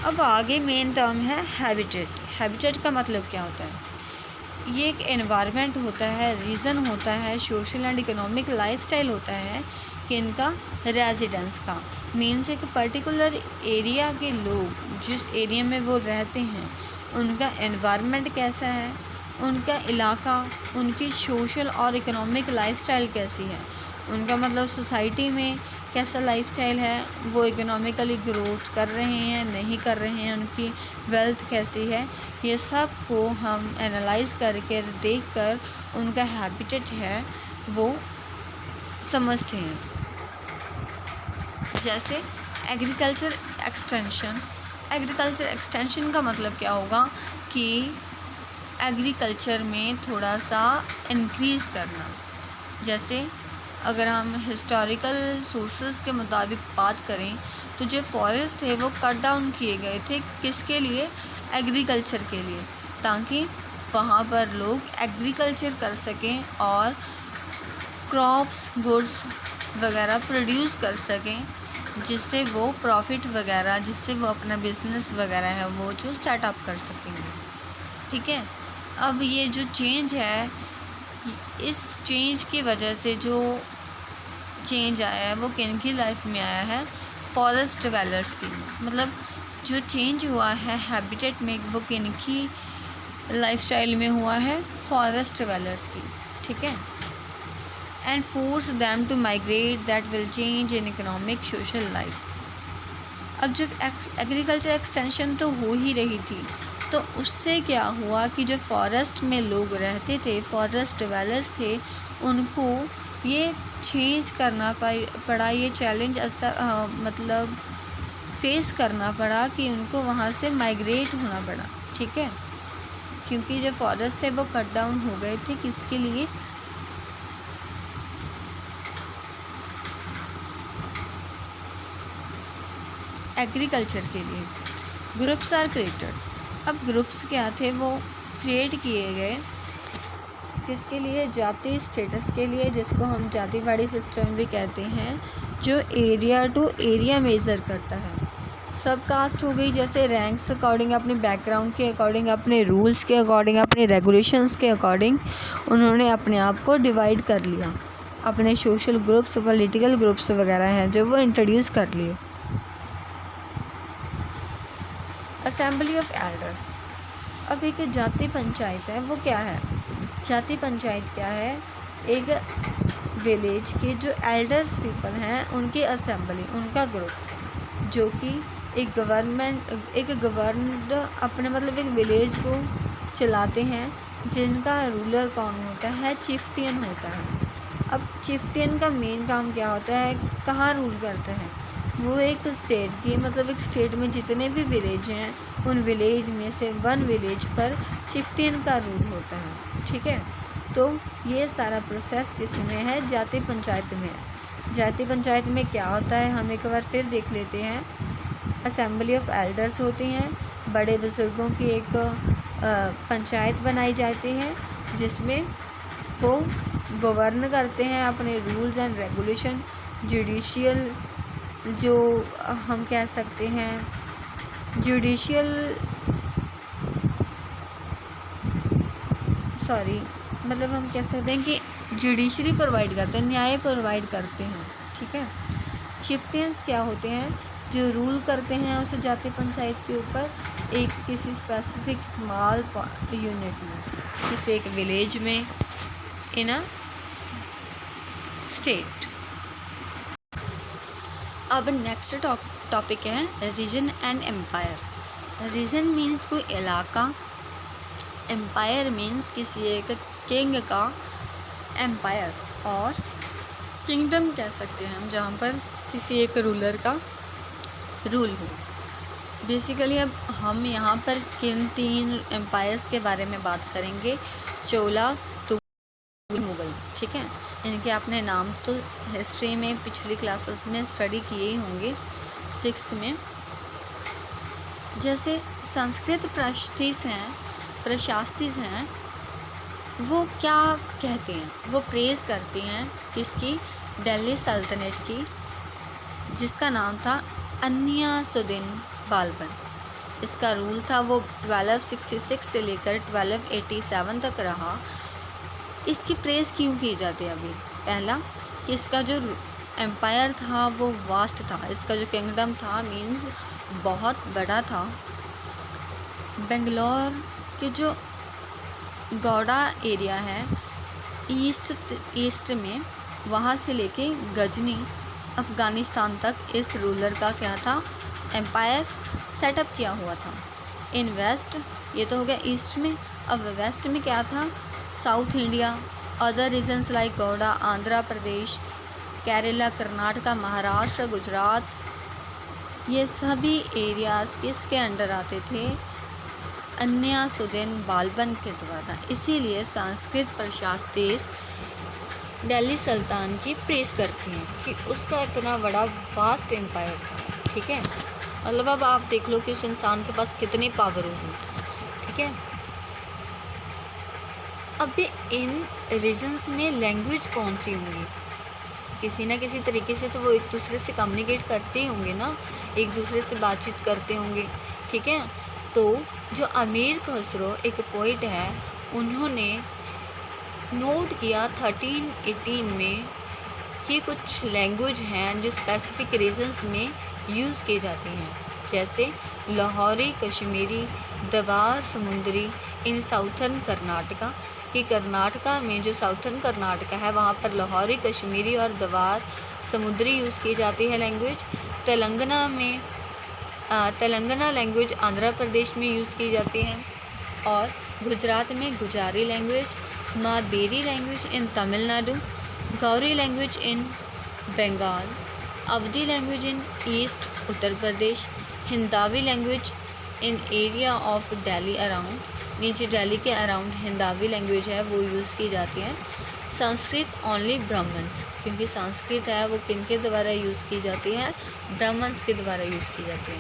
अब आगे मेन टर्म है हैबिटेट। हैबिटेट का मतलब क्या होता है? ये एक एनवायरनमेंट होता है, रीज़न होता है, सोशल एंड इकोनॉमिक लाइफस्टाइल होता है कि इनका रेजिडेंस का। मीन्स एक पर्टिकुलर एरिया के लोग जिस एरिया में वो रहते हैं उनका एनवायरनमेंट कैसा है, उनका इलाका, उनकी सोशल और इकोनॉमिक लाइफस्टाइल कैसी है, उनका मतलब सोसाइटी में कैसा लाइफस्टाइल है, वो इकोनॉमिकली ग्रोथ कर रहे हैं, नहीं कर रहे हैं, उनकी वेल्थ कैसी है, ये सब को हम एनालाइज करके देखकर उनका हैबिटेट है वो समझते हैं। जैसे एग्रीकल्चर एक्सटेंशन। एग्रीकल्चर एक्सटेंशन का मतलब क्या होगा कि एग्रीकल्चर में थोड़ा सा इंक्रीज़ करना। जैसे अगर हम हिस्टोरिकल सोर्सेज के मुताबिक बात करें तो जो फॉरेस्ट थे वो कट डाउन किए गए थे, किसके लिए? एग्रीकल्चर के लिए, ताकि वहाँ पर लोग एग्रीकल्चर कर सकें और क्रॉप्स, गुड्स वगैरह प्रोड्यूस कर सकें, जिससे वो प्रॉफिट वगैरह, जिससे वो अपना बिजनेस वगैरह है वो जो सेटअप कर सकेंगे, ठीक है। अब ये जो चेंज है, इस चेंज की वजह से जो चेंज आया है वो किन की लाइफ में आया है? फॉरेस्ट डिवेलपर्स की। मतलब जो चेंज हुआ है हैबिटेट में वो किन की लाइफस्टाइल में हुआ है? फॉरेस्ट डिवेलपर्स की, ठीक है। And force them to migrate that will change in economic social life. अब जब एग्रीकल्चर एक्सटेंशन तो हो ही रही थी, तो उससे क्या हुआ कि जो फॉरेस्ट में लोग रहते थे, फॉरेस्ट डिवेलपर्स थे, उनको ये चेंज करना पड़ा, ये चैलेंज मतलब फेस करना पड़ा कि उनको वहाँ से माइग्रेट होना पड़ा, ठीक है। क्योंकि जो फॉरेस्ट थे वो कट डाउन हो गए थे, किसके लिए? एग्रीकल्चर के लिए। Groups are created. अब ग्रुप्स क्या थे? वो क्रिएट किए गए किसके लिए? जाति स्टेटस के लिए, जिसको हम जातिवाड़ी सिस्टम भी कहते हैं, जो एरिया टू एरिया मेज़र करता है। सब कास्ट हो गई, जैसे रैंक्स अकॉर्डिंग, अपने बैकग्राउंड के अकॉर्डिंग, अपने रूल्स के अकॉर्डिंग, अपने रेगुलेशंस के अकॉर्डिंग उन्होंने अपने आप को डिवाइड कर लिया। अपने सोशल ग्रुप्स, पॉलिटिकल ग्रुप्स वगैरह हैं जो वो इंट्रोड्यूस कर लिए। Assembly of elders. अब एक जाति पंचायत है, वो क्या है? जाति पंचायत क्या है? एक विलेज के जो एल्डर्स पीपल हैं उनकी असेंबली, उनका ग्रुप, जो कि एक गवर्नड अपने मतलब एक विलेज को चलाते हैं, जिनका रूलर कौन होता है? चिफ्टियन होता है। अब चिफ्टियन का मेन काम क्या होता है? कहाँ रूल करते हैं? वो एक स्टेट की मतलब एक स्टेट में जितने भी विलेज हैं उन विलेज में से वन विलेज पर चिफ्टियन का रूल होता है। ठीक है, तो ये सारा प्रोसेस किसमें है? जाति पंचायत में है। जाति पंचायत में क्या होता है हम एक बार फिर देख लेते हैं। असेंबली ऑफ एल्डर्स होती हैं, बड़े बुज़ुर्गों की एक पंचायत बनाई जाती है जिसमें वो गवर्न करते हैं अपने रूल्स एंड रेगुलेशन। जुडिशियल जो हम कह सकते हैं मतलब हम कह सकते हैं कि जुडिशरी प्रोवाइड करते हैं, न्याय प्रोवाइड करते हैं। ठीक है, चिफ्टियंस क्या होते हैं? जो रूल करते हैं उस जाति पंचायत के ऊपर एक किसी स्पेसिफिक स्मॉल यूनिट में, किसी एक विलेज में, इन अ स्टेट। अब नेक्स्ट टॉपिक है region and empire. Region means कोई इलाका, एम्पायर मीन्स किसी एक किंग का एम्पायर, और किंगडम कह सकते हैं हम जहाँ पर किसी एक रूलर का रूल हो। बेसिकली अब हम यहाँ पर किन 3 एम्पायर्स के बारे में बात करेंगे, चोलास, तुगलक, मुगल। ठीक है, इनके आपने नाम तो हिस्ट्री में पिछली क्लासेस में स्टडी किए ही होंगे, 6th में। जैसे संस्कृत प्रशास्तिस हैं, वो क्या कहते हैं? वो प्रेज़ करती हैं किसकी? दिल्ली सल्तनत की, जिसका नाम था अन्यासुद्दीन बालबन। इसका रूल था वो 1266 से लेकर 1287 तक रहा। इसकी प्रेज़ क्यों की जाती है? अभी पहला कि इसका जो एम्पायर था वो वास्ट था, इसका जो किंगडम था मीन्स बहुत बड़ा था। बेंगलोर के जो गौड़ा एरिया है ईस्ट में, वहाँ से लेके गजनी अफ़गानिस्तान तक इस रूलर का क्या था? एम्पायर सेटअप किया हुआ था। इन वेस्ट, ये तो हो गया ईस्ट में। अब वेस्ट में क्या था? South India, other regions like Gauda, Andhra Pradesh, Kerala, Karnataka, Maharashtra, Gujarat, ये सभी एरियाज़ किसके अंडर आते थे? अन्यासुद्दीन बालबन के द्वारा। इसीलिए संस्कृत प्रशास्तिस दिल्ली सुल्तान की प्रेज़ करती हैं कि उसका इतना बड़ा वास्ट एम्पायर था। ठीक है, मतलब अब आप देख लो कि उस इंसान के पास कितनी पावर होगी। ठीक है, अब इन रीजन्स में लैंग्वेज कौन सी होंगी? किसी ना किसी तरीके से तो वो एक दूसरे से कम्युनिकेट करते ही होंगे ना, एक दूसरे से बातचीत करते होंगे। ठीक है, तो जो अमीर खुसरो एक पोइट है, उन्होंने नोट किया 1318 में कि कुछ लैंग्वेज हैं जो स्पेसिफिक रीजन्स में यूज़ की जाती हैं, जैसे लाहौरी, कश्मीरी, दवार, समुद्री इन साउथर्न कर्नाटका, कि कर्नाटका में जो साउथर्न कर्नाटका है वहाँ पर लाहौरी, कश्मीरी और दवार समुद्री यूज़ की जाती है लैंग्वेज। तेलंगाना लैंग्वेज आंध्र प्रदेश में यूज़ की जाती है, और गुजरात में गुजारी लैंग्वेज, मारबेरी language in Tamil Nadu, Gauri language in Bengal, Awadhi language in east Uttar Pradesh, Hindavi language in area of Delhi around, means Delhi के अराउंड हिंदावी लैंग्वेज है वो यूज़ की जाती है। संस्कृत ओनली ब्राह्मण्स, क्योंकि संस्कृत है वो किनके द्वारा यूज़ की जाती है? ब्राह्मण्स के द्वारा यूज़ की जाती है।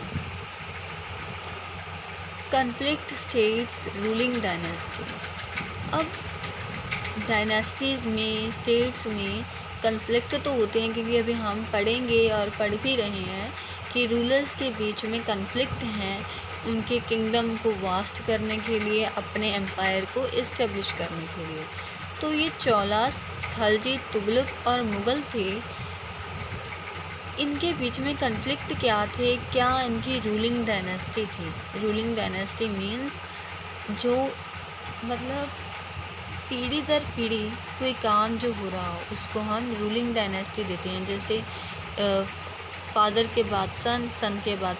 Conflict states ruling dynasty. अब डायनेस्टीज़ में, स्टेट्स में कन्फ्लिक्ट तो होते हैं, क्योंकि अभी हम पढ़ेंगे और पढ़ भी रहे हैं कि रूलर्स के बीच में कन्फ्लिक्ट हैं उनके किंगडम को वास्ट करने के लिए, अपने एम्पायर को इस्टेब्लिश करने के लिए। तो ये चोलास, खलजी, तुगलक और मुग़ल थे, इनके बीच में कन्फ्लिक्ट क्या थे? क्या इनकी रूलिंग डायनेस्टी थी? रूलिंग डायनेस्टी मीन्स जो मतलब पीढ़ी दर पीढ़ी कोई काम जो हो रहा हो उसको हम रूलिंग डायनेस्टी देते हैं। जैसे फादर के बाद सन, सन के बाद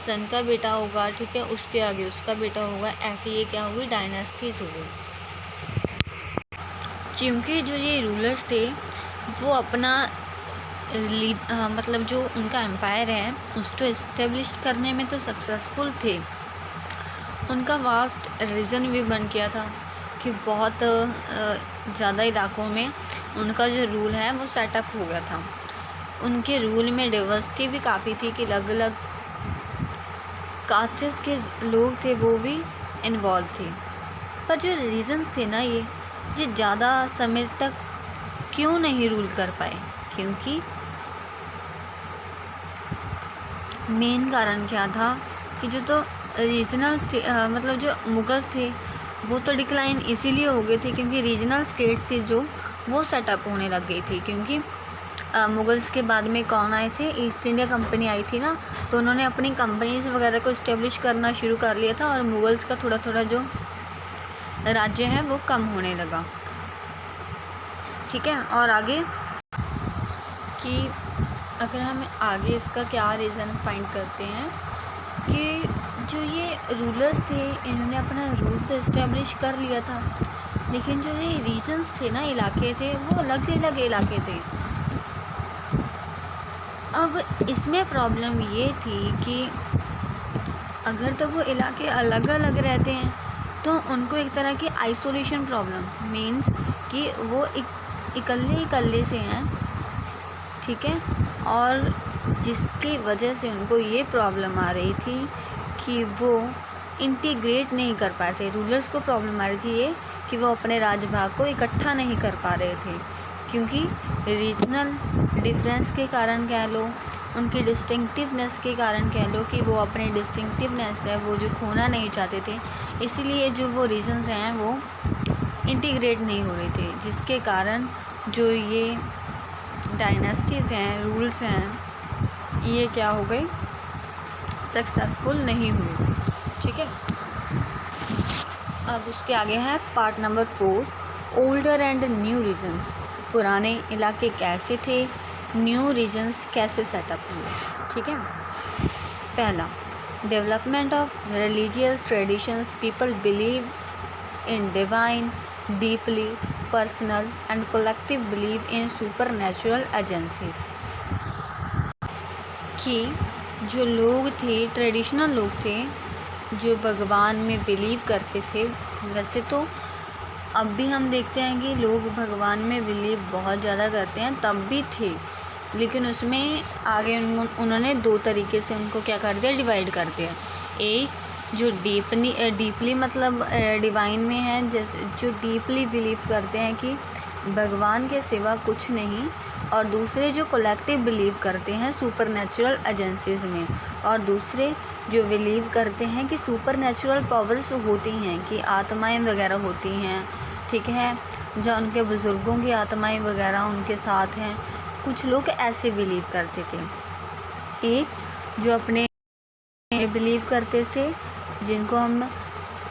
सन का बेटा होगा, ठीक है, उसके आगे उसका बेटा होगा, ऐसे ये क्या होगी, डायनेस्टीज हो गई। क्योंकि जो ये रूलर्स थे वो अपना मतलब जो उनका एम्पायर है उसको इस्टेब्लिश करने में तो सक्सेसफुल थे। उनका वास्ट रीजन भी बन गया था कि बहुत ज़्यादा इलाकों में उनका जो रूल है वो सेटअप हो गया था। उनके रूल में डाइवर्सिटी भी काफ़ी थी कि अलग अलग कास्टेस के लोग थे वो भी इन्वॉल्व थे। पर जो रीजन्स थे ना ये ज़्यादा समय तक क्यों नहीं रूल कर पाए, क्योंकि मेन कारण क्या था कि जो तो रीजनल मतलब जो मुगल्स थे वो तो डिक्लाइन इसीलिए हो गए थे क्योंकि रीजनल स्टेट्स थे जो वो सेटअप होने लग गई थी। क्योंकि मुगल्स के बाद में कौन आए थे, ईस्ट इंडिया कंपनी आई थी ना, तो उन्होंने अपनी कंपनीज वगैरह को इस्टेब्लिश करना शुरू कर लिया था और मुगल्स का थोड़ा थोड़ा जो राज्य है वो कम होने लगा। ठीक है, और आगे कि अगर हम आगे इसका क्या रीज़न फाइंड करते हैं कि जो ये रूलर्स थे इन्होंने अपना रूल तो इस्टेब्लिश कर लिया था, लेकिन जो ये रीजन्स थे ना, इलाके थे, वो अलग अलग इलाके थे। अब इसमें प्रॉब्लम ये थी कि अगर तो वो इलाके अलग अलग रहते हैं तो उनको एक तरह की आइसोलेशन प्रॉब्लम मीन्स कि वो इकल्ले से हैं, ठीक है, और जिसकी वजह से उनको ये प्रॉब्लम आ रही थी कि वो इंटीग्रेट नहीं कर पा रहे थे। रूलर्स को प्रॉब्लम आ रही थी ये कि वो अपने राजभाग को इकट्ठा नहीं कर पा रहे थे, क्योंकि रीजनल डिफरेंस के कारण कह लो, उनकी डिस्टिंक्टिवनेस के कारण कह लो कि वो अपने डिस्टिंक्टिवनेस है वो जो खोना नहीं चाहते थे, इसीलिए जो वो रीजन्स हैं वो इंटीग्रेट नहीं हो रहे थे, जिसके कारण जो ये डायनेस्टीज़ हैं, रूल्स हैं, ये क्या हो गई, सक्सेसफुल नहीं हुए। ठीक है, अब उसके आगे है part number 4, older and new regions. पुराने इलाके कैसे थे, न्यू रीजन्स कैसे सेटअप हुए। ठीक है, पहला, development of religious traditions, people believe in divine, deeply personal and collective believe in super natural agencies. कि जो लोग थे, ट्रेडिशनल लोग थे जो भगवान में बिलीव करते थे, वैसे तो अब भी हम देखते हैं कि लोग भगवान में बिलीव बहुत ज़्यादा करते हैं, तब भी थे, लेकिन उसमें आगे उन्होंने 2 तरीके से उनको क्या कर दिया, डिवाइड कर दिया। एक जो डीपली मतलब डिवाइन में है, जैसे जो डीपली बिलीव करते हैं कि भगवान के सिवा कुछ नहीं, और दूसरे जो कलेक्टिव बिलीव करते हैं सुपर नेचुरल एजेंसीज में, और दूसरे जो बिलीव करते हैं कि सुपर नेचुरल पावर्स होती हैं, कि आत्माएं वगैरह होती हैं, ठीक है, जहाँ उनके बुज़ुर्गों की आत्माएं वगैरह उनके साथ हैं। कुछ लोग ऐसे बिलीव करते थे। एक जो अपने बिलीव करते थे जिनको हम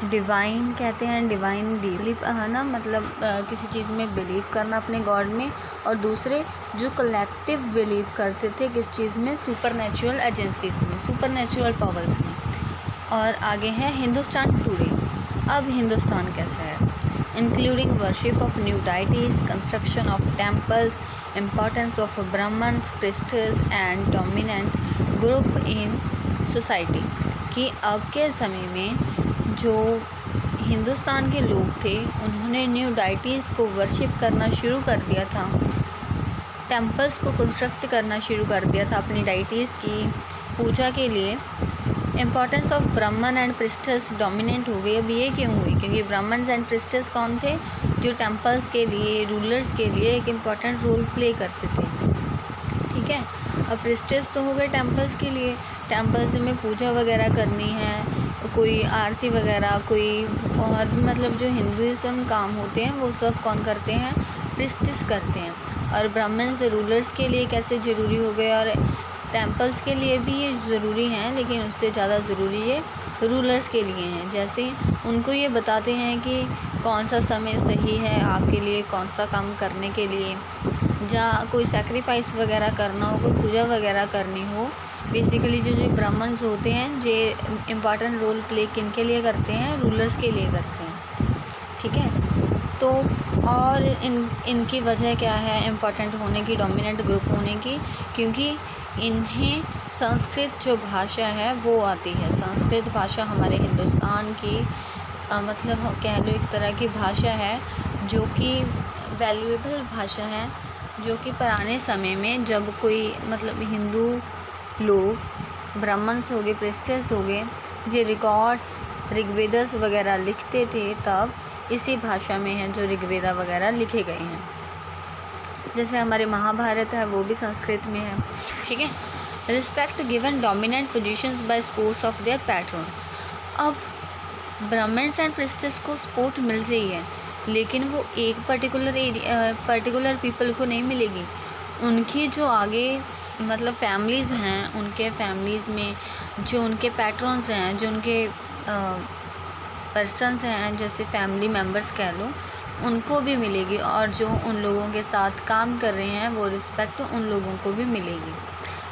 डिवाइन कहते हैं, डिवाइन डीपली है ना, मतलब किसी चीज़ में बिलीव करना अपने गॉड में, और दूसरे जो कलेक्टिव बिलीव करते थे किस चीज़ में, सुपर नेचुरल एजेंसीज में, सुपर नेचुरल पावर्स में। और आगे है हिंदुस्तान टुडे। अब हिंदुस्तान कैसा है, including worship of new deities, construction of temples, importance of Brahmins, priests and dominant group in society. कि अब के समय में जो हिंदुस्तान के लोग थे उन्होंने न्यू डाइटीज़ को वर्शिप करना शुरू कर दिया था, टेम्पल्स को कंस्ट्रक्ट करना शुरू कर दिया था अपनी डाइटीज़ की पूजा के लिए। इम्पोर्टेंस ऑफ ब्राह्मण एंड प्रीस्टर्स डोमिनेंट हो गई। अब ये क्यों हुई, क्योंकि ब्राह्मण्स एंड प्रीस्टर्स कौन थे, जो टेम्पल्स के लिए, रूलर्स के लिए एक इम्पॉर्टेंट रोल प्ले करते थे। ठीक है, अब प्रीस्टर्स तो हो गए टेम्पल्स के लिए, टेम्पल्स में पूजा वगैरह करनी है, कोई आरती वगैरह, कोई और भी मतलब जो हिंदुइज़्म काम होते हैं वो सब कौन करते हैं, प्रीस्टर्स करते हैं। और ब्राह्मण्स रूलर्स के लिए कैसे ज़रूरी हो गए, और टेम्पल्स के लिए भी ये ज़रूरी हैं, लेकिन उससे ज़्यादा ज़रूरी ये रूलर्स के लिए हैं। जैसे उनको ये बताते हैं कि कौन सा समय सही है आपके लिए, कौन सा काम करने के लिए, जहाँ कोई सेक्रीफाइस वगैरह करना हो, कोई पूजा वगैरह करनी हो। बेसिकली जो ब्राह्मण्स होते हैं जो इम्पॉर्टेंट रोल प्ले किन के लिए करते हैं, रूलर्स के लिए करते हैं, ठीक है। तो और इनकी वजह क्या है इम्पॉर्टेंट होने की, डोमिनेंट ग्रुप होने की, क्योंकि इन्हें संस्कृत जो भाषा है वो आती है। संस्कृत भाषा हमारे हिंदुस्तान की मतलब कह लो एक तरह की भाषा है जो कि वैल्यूएबल भाषा है, जो कि पुराने समय में जब कोई मतलब हिंदू लोग ब्राह्मण्स हो गए, प्रीस्टेस हो गए, जो रिकॉर्ड्स ऋग्वेदस वगैरह लिखते थे तब इसी भाषा में है जो ऋग्वेदा वगैरह लिखे गए हैं। जैसे हमारे महाभारत है वो भी संस्कृत में है, ठीक है। Respect given dominant positions by supports of their patrons. अब ब्राह्मण्स एंड प्रीस्टेस को सपोर्ट मिल रही है, लेकिन वो एक पर्टिकुलर पीपल को नहीं मिलेगी। उनकी जो आगे मतलब फैमिलीज़ हैं, उनके फैमिलीज़ में जो उनके पैट्रन्स हैं, जो उनके पर्सन्स हैं, जैसे फैमिली मेम्बर्स कह लो, उनको भी मिलेगी। और जो उन लोगों के साथ काम कर रहे हैं वो रिस्पेक्ट उन लोगों को भी मिलेगी,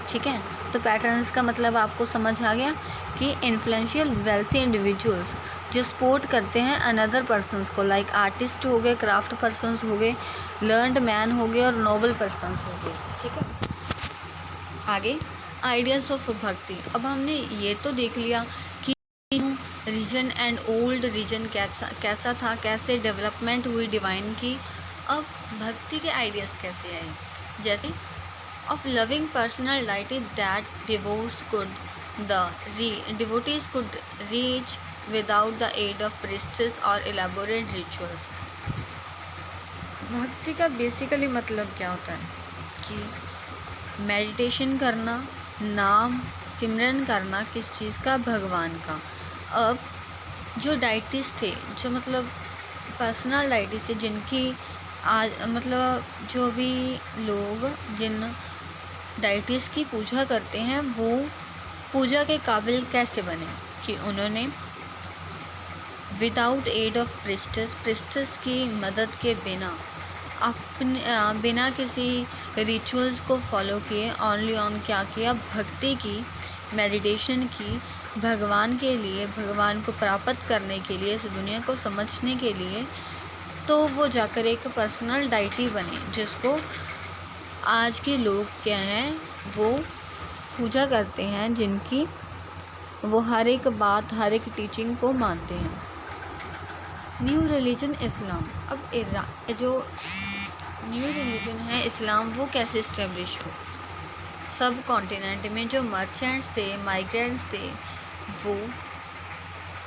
ठीक है। तो पैटर्न्स का मतलब आपको समझ आ गया कि इन्फ्लुएंशियल वेल्थी इंडिविजुअल्स जो सपोर्ट करते हैं अनदर पर्सन्स को, लाइक आर्टिस्ट हो गए, क्राफ्ट पर्सन्स हो गए, लर्नड मैन हो गए और नोबल पर्सन्स हो गए, ठीक है। आगे आइडियल्स ऑफ भक्ति। अब हमने ये तो देख लिया कि रीजन एंड ओल्ड रीजन कैसा था, कैसे डेवलपमेंट हुई डिवाइन की। अब भक्ति के आइडियाज़ कैसे आए, जैसे of loving personality that devotees could reach without the aid of priests or elaborate rituals। भक्ति का बेसिकली मतलब क्या होता है कि मेडिटेशन करना, नाम सिमरन करना, किस चीज़ का, भगवान का। अब जो डाइटिस थे, जो मतलब पर्सनल डाइटिस थे, जिनकी आज मतलब जो भी लोग जिन डाइटिस की पूजा करते हैं वो पूजा के काबिल कैसे बने कि उन्होंने विदाउट एड ऑफ प्रिस्टेस की मदद के बिना किसी रिचुअल्स को फॉलो किए ओनली ऑन क्या किया, भक्ति की, मेडिटेशन की, भगवान के लिए, भगवान को प्राप्त करने के लिए, इस दुनिया को समझने के लिए। तो वो जाकर एक पर्सनल डाइटी बने, जिसको आज के लोग क्या हैं वो पूजा करते हैं, जिनकी वो हर एक बात, हर एक टीचिंग को मानते हैं। न्यू रिलीजन इस्लाम। अब जो न्यू रिलीजन है इस्लाम, वो कैसे इस्टेब्लिश हो। सब कॉन्टिनेंट में जो मर्चेंट्स थे, माइग्रेंट्स थे, वो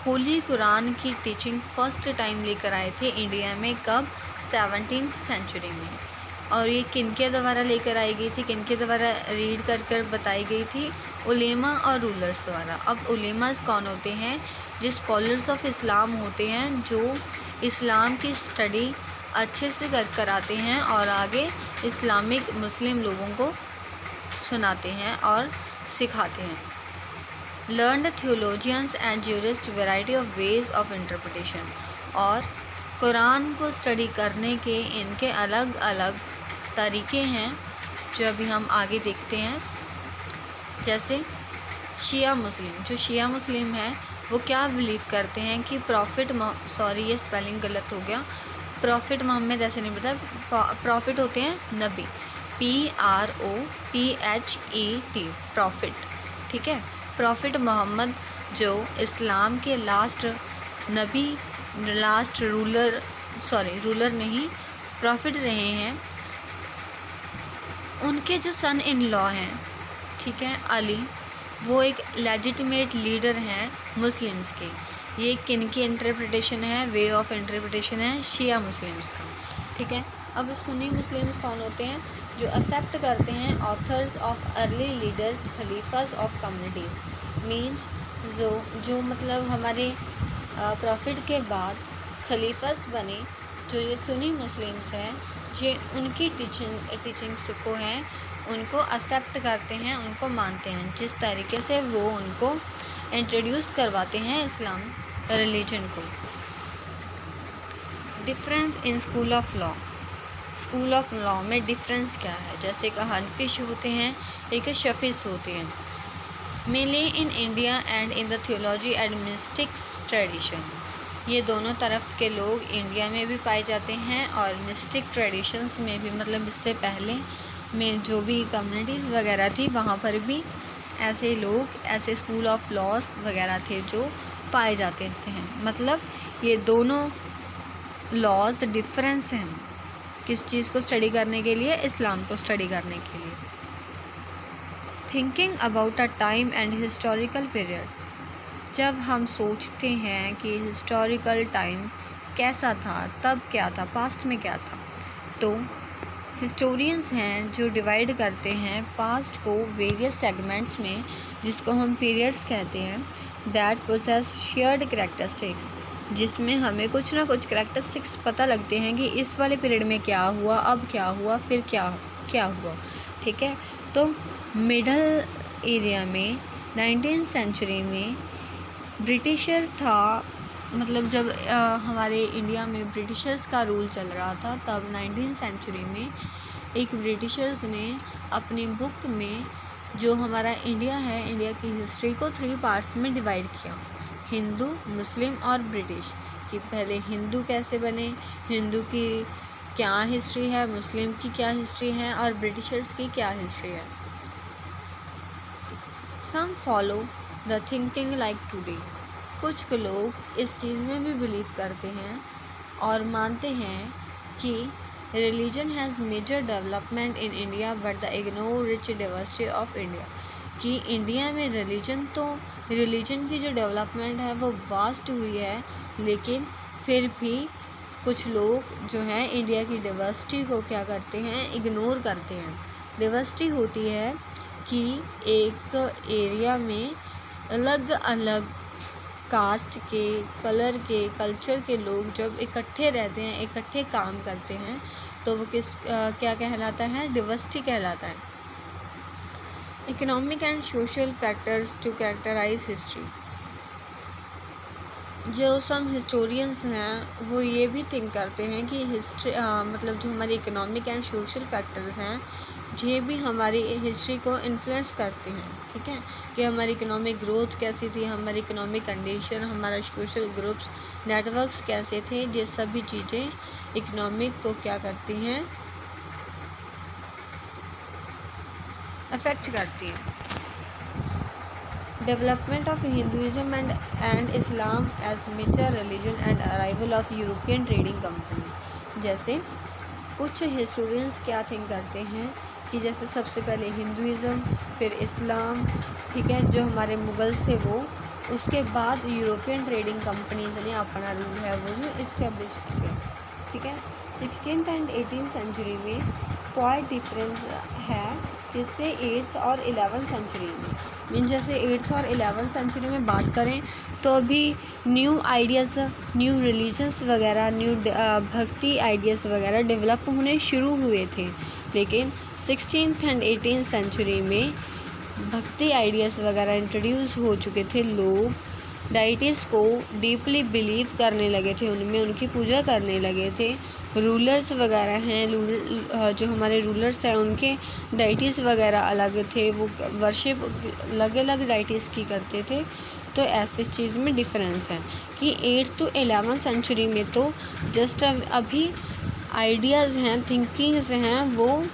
होली कुरान की टीचिंग फर्स्ट टाइम लेकर आए थे इंडिया में। कब? 17th सेंचुरी में। और ये किनके द्वारा लेकर आई गई थी, किनके द्वारा रीड कर बताई गई थी? उलेमा और रूलर्स द्वारा। अब उलेमास कौन होते हैं? जो स्कॉलर्स ऑफ इस्लाम होते हैं, जो इस्लाम की स्टडी अच्छे से कराते हैं और आगे इस्लामिक मुस्लिम लोगों को सुनाते हैं और सिखाते हैं। Learned theologians and jurist variety of ways of interpretation. और कुरान को स्टडी करने के इनके अलग अलग तरीके हैं, जो अभी हम आगे देखते हैं। जैसे शिया मुस्लिम, जो शिया मुस्लिम हैं वो क्या बिलीव करते हैं कि प्रॉफिट, सॉरी ये स्पेलिंग गलत हो गया, प्रॉफिट मोहम्मद ऐसे नहीं पता, प्रॉफिट होते हैं नबी, PROPHET, प्रॉफिट, ठीक है। प्रॉफिट मोहम्मद जो इस्लाम के लास्ट नबी, लास्ट रूलर, सॉरी रूलर नहीं, प्रॉफिट रहे हैं, उनके जो सन इन लॉ हैं, ठीक है, अली, वो एक लेजिटिमेट लीडर हैं मुस्लिम्स के। ये किन की इंटरप्रिटेशन है, वे ऑफ इंटरप्रिटेशन है शिया मुस्लिम्स का, ठीक है। अब सुन्नी मुस्लिम्स कौन होते हैं? जो एक्सेप्ट करते हैं authors of early leaders, khalifas of communities. Means जो मतलब हमारे प्रॉफिट के बाद खलीफास बने, जो ये सुन्नी मुस्लिम्स हैं, जो उनकी टीचिंग्स को हैं उनको एक्सेप्ट करते हैं, उनको मानते हैं, जिस तरीके से वो उनको इंट्रोड्यूस करवाते हैं इस्लाम रिलीजन को। Difference in school of law. School of law में डिफरेंस क्या है? जैसे कि हनफिश होते हैं, एक शफीस होते हैं। Mainly in India and in the theology and mystics tradition. ये दोनों तरफ के लोग इंडिया में भी पाए जाते हैं और मिस्टिक ट्रेडिशंस में भी, मतलब इससे पहले में जो भी कम्युनिटीज़ वगैरह थी वहाँ पर भी ऐसे लोग, ऐसे स्कूल ऑफ लॉज वगैरह थे जो पाए जाते थे। मतलब ये दोनों लॉज डिफरेंस हैं किस चीज़ को स्टडी करने के लिए? इस्लाम को स्टडी करने के लिए। Thinking about a time and historical period. जब हम सोचते हैं कि हिस्टोरिकल टाइम कैसा था, तब क्या था, पास्ट में क्या था, तो हिस्टोरियंस हैं जो डिवाइड करते हैं पास्ट को वेरियस सेगमेंट्स में, जिसको हम पीरियड्स कहते हैं, दैट पोसेस शेयर्ड कैरेक्टरिस्टिक्स, जिसमें हमें कुछ ना कुछ कैरेक्टरिस्टिक्स पता लगते हैं कि इस वाले पीरियड में क्या हुआ, अब क्या हुआ, फिर क्या हुआ। ठीक है, तो मिडल एरिया में 19th सेंचुरी में ब्रिटिशर्स था, मतलब जब हमारे इंडिया में ब्रिटिशर्स का रूल चल रहा था, तब 19th सेंचुरी में एक ब्रिटिशर्स ने अपनी बुक में जो हमारा इंडिया है, इंडिया की हिस्ट्री को 3 पार्ट्स में डिवाइड किया, हिंदू, मुस्लिम और ब्रिटिश। कि पहले हिंदू कैसे बने, हिंदू की क्या हिस्ट्री है, मुस्लिम की क्या हिस्ट्री है और ब्रिटिशर्स की क्या हिस्ट्री है। Some follow the thinking like today. कुछ लोग इस चीज़ में भी बिलीव करते हैं और मानते हैं कि religion has major development in India but the ignore rich diversity of India. कि इंडिया में रिलीजन की जो डेवलपमेंट है वो वास्ट हुई है, लेकिन फिर भी कुछ लोग जो हैं इंडिया की डाइवर्सिटी को क्या करते हैं, इग्नोर करते हैं। डाइवर्सिटी होती है कि एक एरिया में अलग अलग कास्ट के, कलर के, कल्चर के लोग जब इकट्ठे रहते हैं, इकट्ठे काम करते हैं, तो वो क्या कहलाता है? डाइवर्सिटी कहलाता है। Economic and social factors to characterize history. जो सम हिस्टोरियंस हैं वो ये भी थिंक करते हैं कि हिस्ट्री मतलब जो हमारी इकोनॉमिक एंड सोशल फैक्टर्स हैं, ये भी हमारी हिस्ट्री को इन्फ्लुएंस करते हैं। ठीक है, कि हमारी इकोनॉमिक ग्रोथ कैसी थी, हमारी इकोनॉमिक कंडीशन, हमारा सोशल ग्रुप्स, नेटवर्क्स कैसे थे, ये सभी चीज़ें इकोनॉमिक को क्या करती हैं, अफेक्ट करती हैं। Development of Hinduism and Islam as major religion and arrival of European trading company. जैसे कुछ हिस्टोरियंस क्या थिंक करते हैं कि जैसे सबसे पहले हिंदुज़म, फिर इस्लाम, ठीक है, जो हमारे मुगल्स थे वो, उसके बाद यूरोपियन ट्रेडिंग कंपनीज़ ने अपना रूल है वो जो इस्टेब्लिश किया। ठीक है, 16th एंड 18th सेंचुरी में क्वाइट डिफरेंस है किससे, 8th और 11th सेंचुरी में। मीन जैसे 8th और 11th सेंचुरी में बात करें तो अभी न्यू आइडियाज़, न्यू रिलीजन्स वगैरह, न्यू भक्ति आइडियाज़ वगैरह डेवलप होने शुरू हुए थे, लेकिन 16th एंड 18th सेंचुरी में भक्ति आइडियाज़ वगैरह इंट्रोड्यूस हो चुके थे। लोग डाइटीज़ को डीपली बिलीव करने लगे थे, उनमें उनकी पूजा करने लगे थे। रूलर्स वगैरह हैं, जो हमारे रूलर्स हैं उनके डाइटीज़ वगैरह अलग थे, वो वर्शिप अलग अलग डाइटीज़ की करते थे। तो ऐसी चीज़ में डिफरेंस है कि 8th to 11th सेंचुरी में तो जस्ट अभी आइडियाज़ हैं, थिंकिंग्स हैं, वो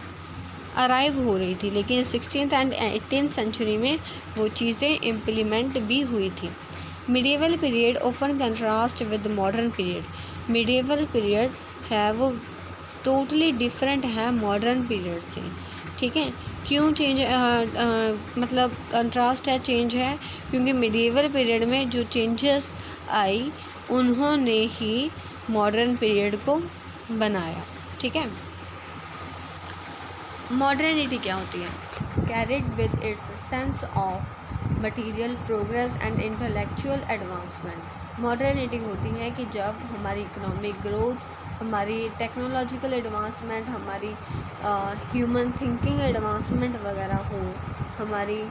अराइव हो रही थी, लेकिन 16th एंड 18th सेंचुरी में वो चीज़ें इम्प्लीमेंट भी हुई थी। Medieval period often contrast with modern period. Medieval period है वो टोटली डिफरेंट है मॉडर्न पीरियड से। ठीक है, क्यों चेंज मतलब कंट्रास्ट है, चेंज है, क्योंकि मिडिवल पीरियड में जो चेंजेस आई उन्होंने ही मॉडर्न पीरियड को बनाया। ठीक है, मॉडर्निटी क्या होती है? Carried with its sense of material progress and intellectual advancement. Modernity होती है कि जब हमारी इकोनॉमिक ग्रोथ हमारी टेक्नोलॉजिकल एडवांसमेंट, हमारी ह्यूमन थिंकिंग एडवांसमेंट वगैरह हो, हमारी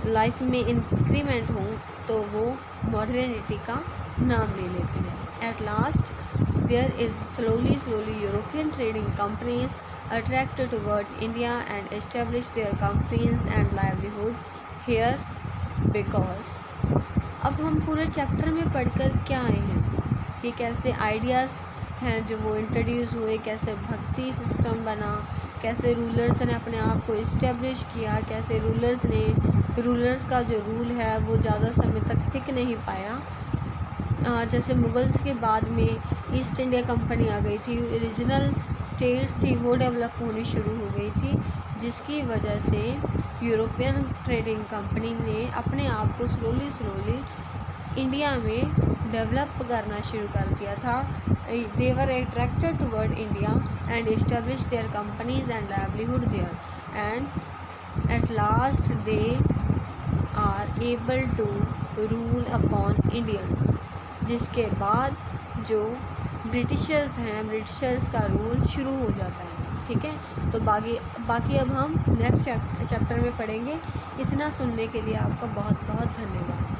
लाइफ में इंक्रीमेंट हो, तो वो मॉडर्निटी का नाम ले लेती है। At last there is slowly European trading companies attracted toward India and established their companies and livelihood here because अब हम पूरे चैप्टर में पढ़कर क्या आए हैं कि कैसे आइडियाज़ हैं जो वो इंट्रोड्यूस हुए, कैसे भक्ति सिस्टम बना, कैसे रूलर्स ने अपने आप को इस्टेब्लिश किया, कैसे रूलर्स का जो रूल है वो ज़्यादा समय तक टिक नहीं पाया। जैसे मुगल्स के बाद में ईस्ट इंडिया कंपनी आ गई थी, ओरिजिनल स्टेट्स थी वो डेवलप होनी शुरू हो गई थी, जिसकी वजह से यूरोपियन ट्रेडिंग कंपनी ने अपने आप को स्लोली इंडिया में डेवलप करना शुरू कर दिया था। They were attracted toward India and establish their companies and livelihood there and at last they are able to rule upon Indians, जिसके बाद जो ब्रिटिशर्स का रूल शुरू हो जाता है। ठीक है, तो बाकी अब हम नेक्स्ट चैप्टर में पढ़ेंगे। इतना सुनने के लिए आपका बहुत बहुत धन्यवाद।